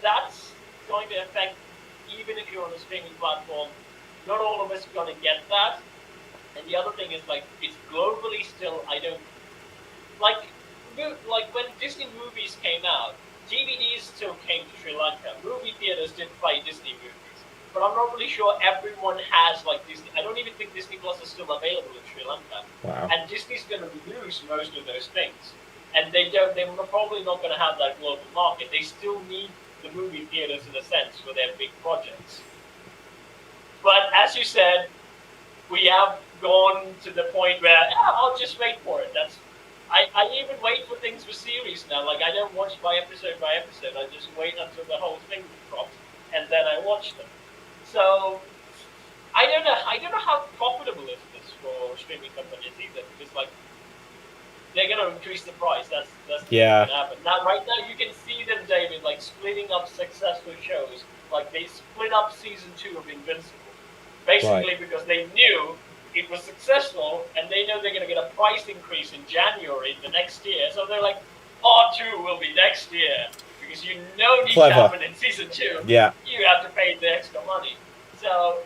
that's going to affect, even if you're on a streaming platform, not all of us are going to get that. And the other thing is, like, it's globally still, I don't, like when Disney movies came out, DVDs still came to Sri Lanka. Movie theaters didn't play Disney movies. But I'm not really sure everyone has, like, Disney. I don't even think Disney Plus is still available in Sri Lanka. Wow. And Disney's going to lose most of those things. And they're probably not going to have that global market. They still need the movie theaters in a sense for their big projects. But as you said, we have gone to the point where, I'll just wait for it. I even wait for things for series now. Like, I don't watch by episode. I just wait until the whole thing drops, and then I watch them. So I don't know how profitable streaming companies either, because like they're gonna increase the price. That's what's Yeah. gonna happen. Now, right now, you can see them, David, like splitting up successful shows. Like they split up season 2 of Invincible, basically because they knew it was successful, and they know they're gonna get a price increase in January the next year. So they're like, part 2 will be next year. Because you know needs to happen in season 2. Yeah. You have to pay the extra money. So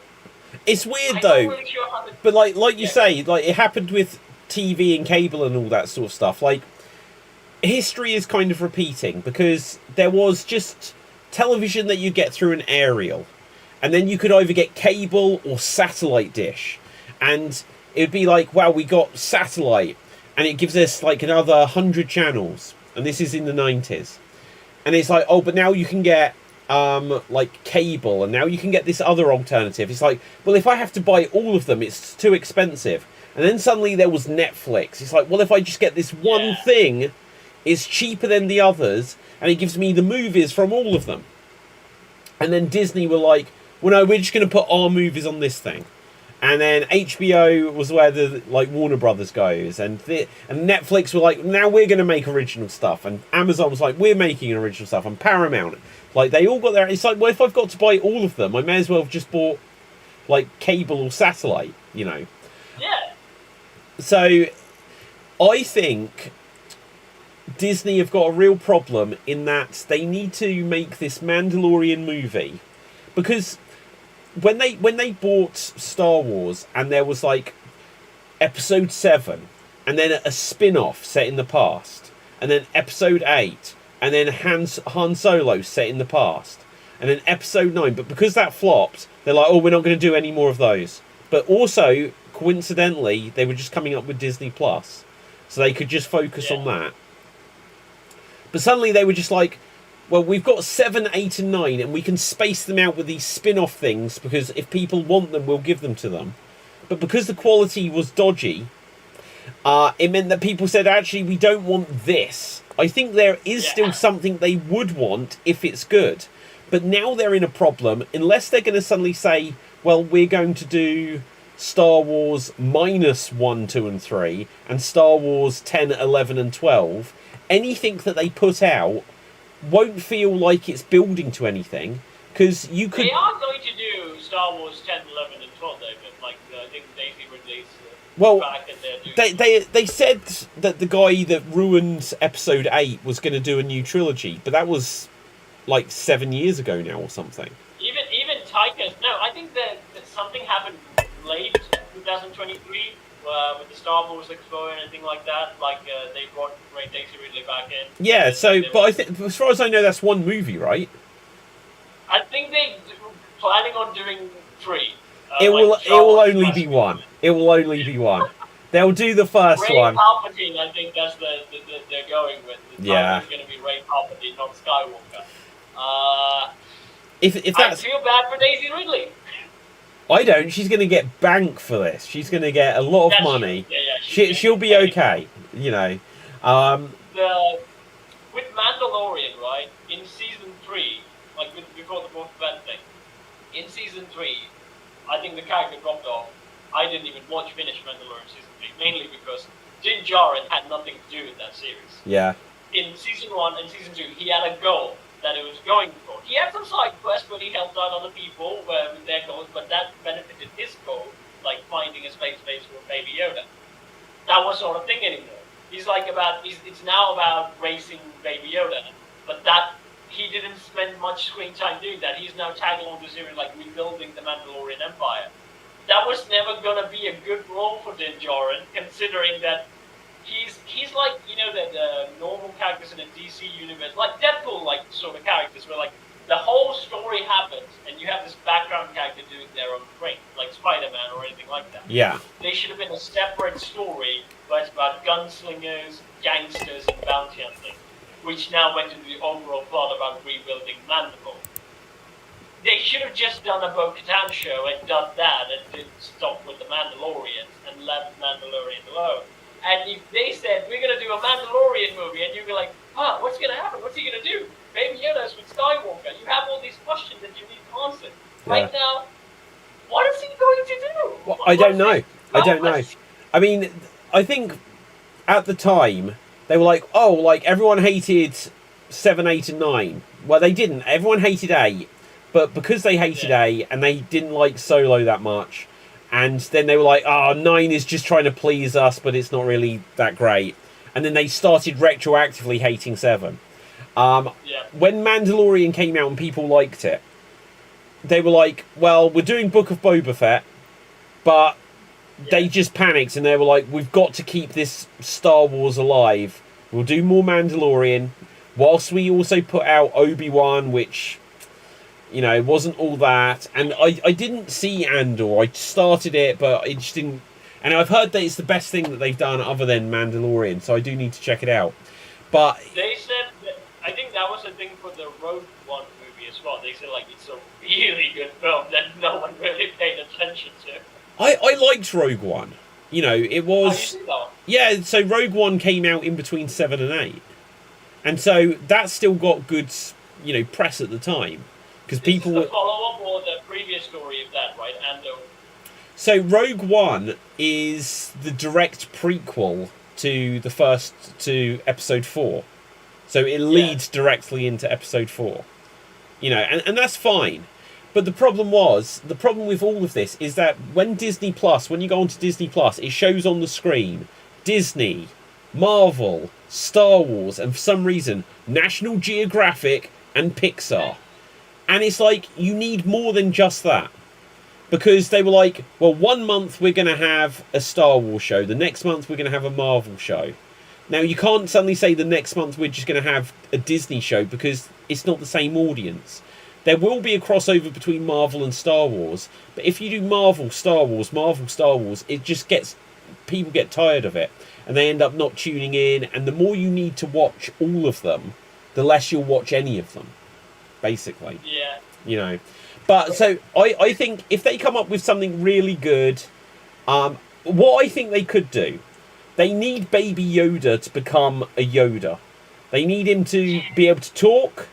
it's weird though. Really sure but like you say, like it happened with TV and cable and all that sort of stuff. Like history is kind of repeating because there was just television that you get through an aerial, and then you could either get cable or satellite dish, and it'd be like, wow, we got satellite, and it gives us like another 100 channels, and this is in the 90s. And it's like, oh, but now you can get like cable, and now you can get this other alternative. It's like, well, if I have to buy all of them, it's too expensive. And then suddenly there was Netflix. It's like, well, if I just get this one thing, it's cheaper than the others, and it gives me the movies from all of them. And then Disney were like, well, no, we're just going to put our movies on this thing. And then HBO was where the like Warner Brothers goes, and Netflix were like, now we're going to make original stuff, and Amazon was like, we're making original stuff, and Paramount, like they all got their. It's like, well, if I've got to buy all of them, I may as well have just bought like cable or satellite, you know. Yeah. So, I think Disney have got a real problem in that they need to make this Mandalorian movie, because when they bought Star Wars and there was like episode 7 and then a spin-off set in the past, and then episode 8 and then Han Solo set in the past, and then episode 9, but because that flopped, they're like, oh, we're not going to do any more of those. But also coincidentally they were just coming up with Disney Plus, so they could just focus on that. But suddenly they were just like, well, we've got 7, 8 and 9, and we can space them out with these spin-off things, because if people want them, we'll give them to them. But because the quality was dodgy, it meant that people said, actually, we don't want this. I think there is still something they would want if it's good. But now they're in a problem, unless they're going to suddenly say, well, we're going to do Star Wars -1, 2 and 3, and Star Wars 10, 11 and 12. Anything that they put out won't feel like it's building to anything, because you could. They are going to do Star Wars 10, 11, and 12, David. Like I think Daisy released. Back and they said that the guy that ruined Episode 8 was going to do a new trilogy, but that was like 7 years ago now or something. Even Taika's. No, I think that something happened late 2023. With the Star Wars Explorer and anything like that, like they brought Daisy Ridley back in. Yeah, so but I think, as far as I know, that's one movie, right? I think they're planning on doing 3. It will only be one. It will only be one. They'll do the first one. Palpatine, I think that's they're going with. The yeah. It's going to be Rey Palpatine, not Skywalker. If that's, I feel bad for Daisy Ridley. I don't. She's going to get bank for this. She's going to get a lot of money. She'll be okay, you know. With Mandalorian, right, in season 3, like before the Boba Fett thing, in season 3, I think the character dropped off. I didn't even finish Mandalorian season 3, mainly because Din Djarin had nothing to do with that series. Yeah. In season 1 and season 2, he had a goal that he was going for. He had some side quests where he helped out other people with their goals, but that benefited his goal, like finding a space base for Baby Yoda. That wasn't sort of thing anymore. It's now about racing Baby Yoda, but that he didn't spend much screen time doing that. He's now tagging on the series like rebuilding the Mandalorian Empire. That was never gonna be a good role for Din Djarin, considering that he's like, you know, the normal characters in the DC universe, like Deadpool, like sort of characters, where like the whole story happens and you have this background character doing their own thing, like Spider-Man or anything like that. Yeah. They should have been a separate story, but it's about gunslingers, gangsters, and bounty hunting, which now went into the overall plot about rebuilding Mandalore. They should have just done a Bo-Katan show and done that and didn't stop with the Mandalorians and left Mandalorian alone. And if they said, we're going to do a Mandalorian movie, and you're like, what's going to happen? What's he going to do? Baby Yoda's with Skywalker. You have all these questions that you need answered. Yeah. Right now, what is he going to do? Well, I don't know. I mean, I think at the time they were like, oh, like everyone hated 7, 8, and 9. Well, they didn't. Everyone hated 8, but because they hated 8 and they didn't like Solo that much, and then they were like, oh, 9 is just trying to please us, but it's not really that great. And then they started retroactively hating 7. When Mandalorian came out and people liked it, they were like, well, we're doing Book of Boba Fett, but they just panicked and they were like, we've got to keep this Star Wars alive. We'll do more Mandalorian, whilst we also put out Obi-Wan, which, you know, wasn't all that. And I didn't see Andor. I started it, but it just didn't. And I've heard that it's the best thing that they've done other than Mandalorian, so I do need to check it out. But they said that, I think that was the thing for the Rogue One movie as well. They said, like, it's a really good film that no one really paid attention to. I liked Rogue One. You know, it was... Yeah, so Rogue One came out in between 7 and 8. And so that still got good, you know, press at the time. Because people were... the follow-up or the previous story of that, right? So Rogue One is the direct prequel to the first, to Episode 4. So it leads directly into Episode 4. You know, and that's fine. But the problem with all of this is that when Disney Plus, when you go onto Disney Plus, it shows on the screen Disney, Marvel, Star Wars, and for some reason, National Geographic and Pixar. And it's like, you need more than just that. Because they were like, well, 1 month we're going to have a Star Wars show, the next month we're going to have a Marvel show. Now, you can't suddenly say the next month we're just going to have a Disney show because it's not the same audience. There will be a crossover between Marvel and Star Wars, but if you do Marvel, Star Wars, it just gets... people get tired of it, and they end up not tuning in, and the more you need to watch all of them, the less you'll watch any of them, basically. Yeah. You know. But, so, I think if they come up with something really good, what I think they could do, they need Baby Yoda to become a Yoda. They need him to be able to talk,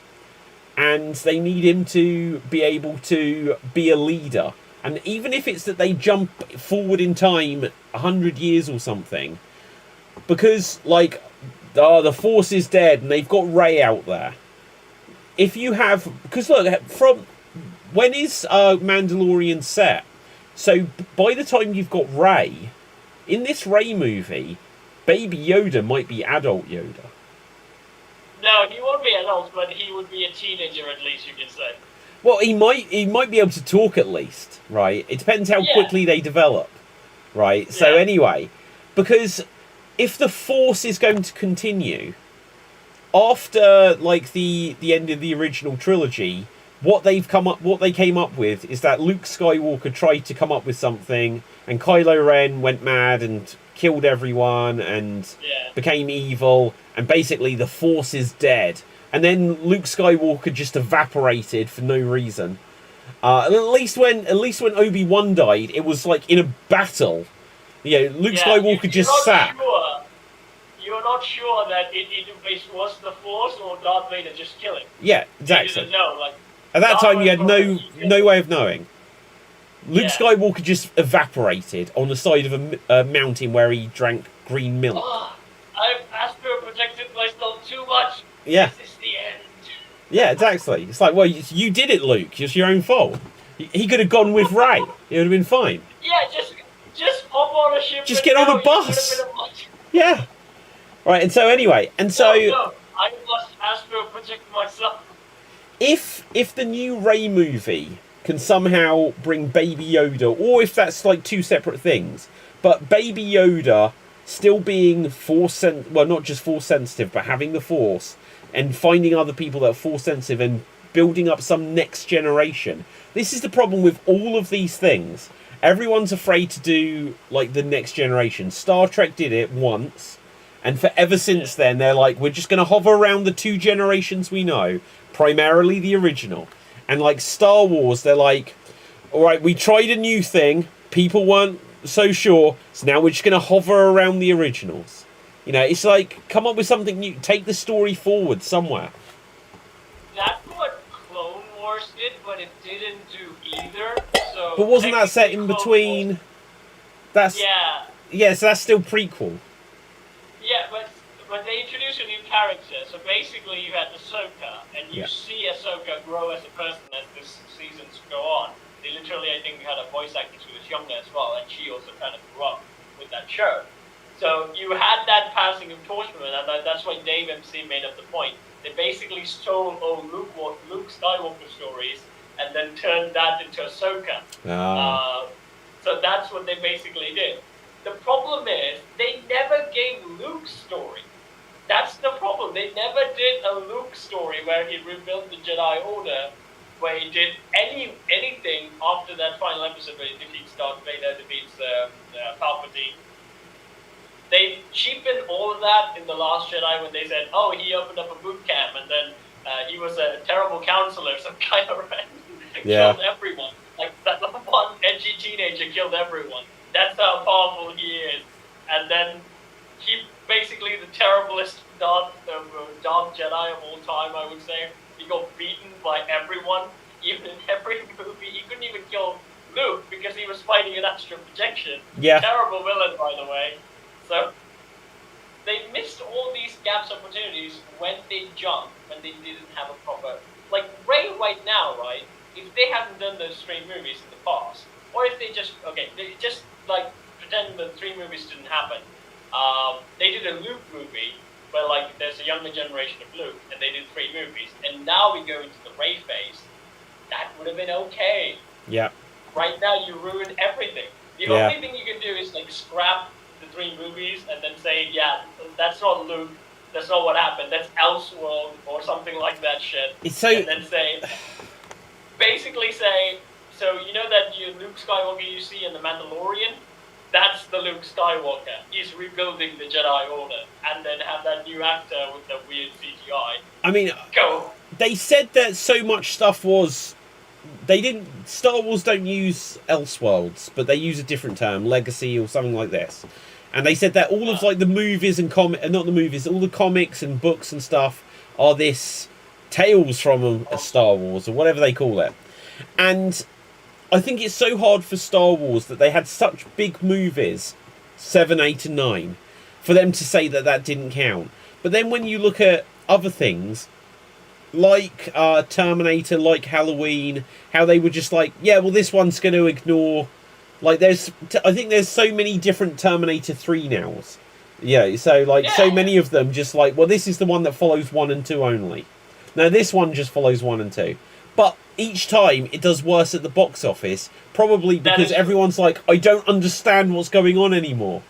and they need him to be able to be a leader. And even if it's that they jump forward in time 100 years or something, because, like, the Force is dead and they've got Rey out there. If you have... Because, look, from... When is Mandalorian set? So, by the time you've got Rey, in this Rey movie, Baby Yoda might be adult Yoda. No, he won't be adult, but he would be a teenager at least, you can say. Well, he might be able to talk at least, right? It depends how quickly they develop, right? Yeah. So anyway, because if the Force is going to continue after, like, the end of the original trilogy, what they came up with is that Luke Skywalker tried to come up with something, and Kylo Ren went mad and killed everyone and became evil, and basically the Force is dead. And then Luke Skywalker just evaporated for no reason. At least when Obi-Wan died, it was like in a battle. You know, Luke Skywalker just sat. You're not sure that it was the Force or Darth Vader just killing. Yeah, exactly. You didn't know, like, at that time, you had no way of knowing. Luke Skywalker just evaporated on the side of a mountain where he drank green milk. Oh, I've Astro protected myself too much. Yeah. This is the end. Yeah, exactly. It's like, well, you did it, Luke. It's your own fault. He could have gone with Rey. It would have been fine. Yeah, just hop on a ship. Just get on a bus. Yeah. Right, and so anyway, No, I must Astro protect myself. If the new Rey movie can somehow bring Baby Yoda, or if that's like two separate things, but Baby Yoda still being not just Force sensitive, but having the Force and finding other people that are Force sensitive and building up some next generation. This is the problem with all of these things. Everyone's afraid to do like the next generation. Star Trek did it once, and ever since then they're like, we're just going to hover around the two generations we know, primarily the original. And like Star Wars, they're like, all right, we tried a new thing, people weren't so sure, so now we're just going to hover around the originals. You know, it's like, come up with something new, take the story forward somewhere. That's what Clone Wars did, but it didn't do either. So but wasn't that set in between? Yeah, Yeah, so that's still prequel. Yeah, but they introduce a new character. So basically, you had Ahsoka, and you Yeah. see Ahsoka grow as a person as the seasons go on. They literally, I think, had a voice actress who was younger as well, and she also kind of grew up with that show. So you had that passing of torch movement, and that's why Dave MC made up the point. They basically stole all Luke Skywalker stories and then turned that into Ahsoka. So that's what they basically did. The problem is, they never gave Luke's story. That's the problem. They never did a Luke story where he rebuilt the Jedi Order, where he did anything after that final episode where he defeats Darth Vader, defeats Palpatine. They cheapened all of that in The Last Jedi when they said, oh, he opened up a boot camp, and then he was a terrible counselor, some kind of killed everyone. Like, that one edgy teenager killed everyone. That's how powerful he is. And then he basically the terriblest Dark Jedi of all time, I would say. He got beaten by everyone, even in every movie. He couldn't even kill Luke because he was fighting an astral projection. Yeah. Terrible villain, by the way. So they missed all these gaps opportunities when they jumped, when they didn't have a proper... Like, Rey right now, right? If they hadn't done those 3 movies in the past, or if they just... Okay, they just, like, pretend the 3 movies didn't happen. They did a Luke movie where, like, there's a younger generation of Luke, and they did 3 movies, and now we go into the Rey phase. That would have been okay. Yeah. Right now, you ruin everything. The only thing you can do is, like, scrap the 3 movies and then say, yeah, that's not Luke, that's not what happened, that's Elseworld, or something like that shit. And then say, basically say, so you know that Luke Skywalker you see in The Mandalorian? That's the Luke Skywalker. He's rebuilding the Jedi Order. And then have that new actor with the weird CGI. I mean, go. They said that so much stuff was... Star Wars don't use Elseworlds, but they use a different term, Legacy or something like this. And they said that all of like the movies and not the movies, all the comics and books and stuff are this tales from a Star Wars or whatever they call it. And I think it's so hard for Star Wars that they had such big movies, 7, 8 and 9, for them to say that didn't count. But then when you look at other things, like Terminator, like Halloween, how they were just like, yeah, well, this one's going to ignore... Like, I think there's so many different Terminator 3 nows. Yeah, so, like, so many of them just like, well, this is the one that follows 1 and 2 only. Now, this one just follows 1 and 2. But each time, it does worse at the box office, probably because everyone's like, I don't understand what's going on anymore.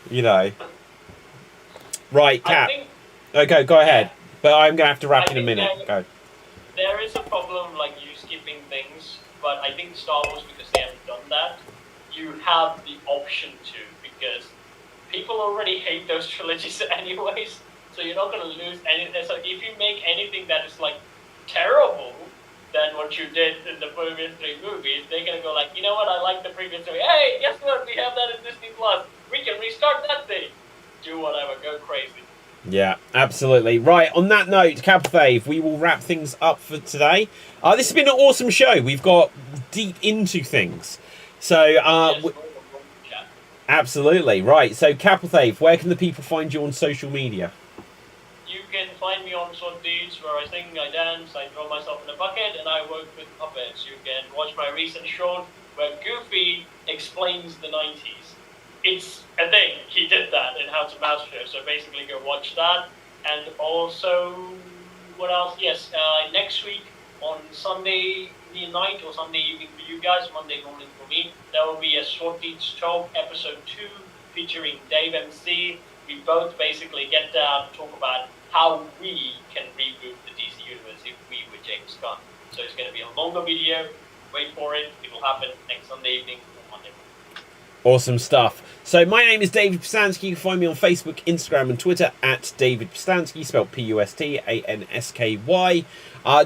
You know. Right, Cap. Okay, go ahead. But I'm going to have to wrap in a minute. Go. There is a problem, like, you skipping things, but I think Star Wars, because they haven't done that, you have the option to, because people already hate those trilogies anyways, so you're not going to lose anything. So if you make anything that is, like, terrible than what you did in the previous 3 movies, they're going to go like, you know what, I like the previous 3. Hey, guess what, we have that in Disney Plus. We can restart that thing. Do whatever, go crazy. Yeah, absolutely. Right, on that note, Capthave, we will wrap things up for today. This has been an awesome show. We've got deep into things. So, absolutely. Right, so Capthave, where can the people find you on social media? You can find me on Sword Deeds, where I sing, I dance, I throw myself in a bucket, and I work with puppets. You can watch my recent short where Goofy explains the 90s. It's a thing. He did that in How to Master. So basically go watch that. And also, what else? Yes, next week on Sunday night or Sunday evening for you guys, Monday morning for me, there will be a Short Deeds Talk episode 2 featuring Dave MC. We both basically get down and talk about how we can reboot the DC Universe if we were James Gunn. So it's going to be a longer video. Wait for it. It will happen next Sunday evening or Monday morning. Awesome stuff. So my name is David Pistansky. You can find me on Facebook, Instagram and Twitter at David Pistansky, spelled Pustansky.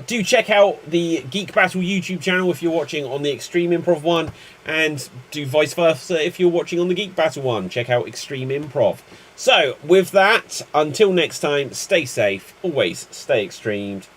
Do check out the Geek Battle YouTube channel if you're watching on the Extreme Improv one, and do vice versa if you're watching on the Geek Battle one. Check out Extreme Improv. So with that, until next time, stay safe, always stay extremed,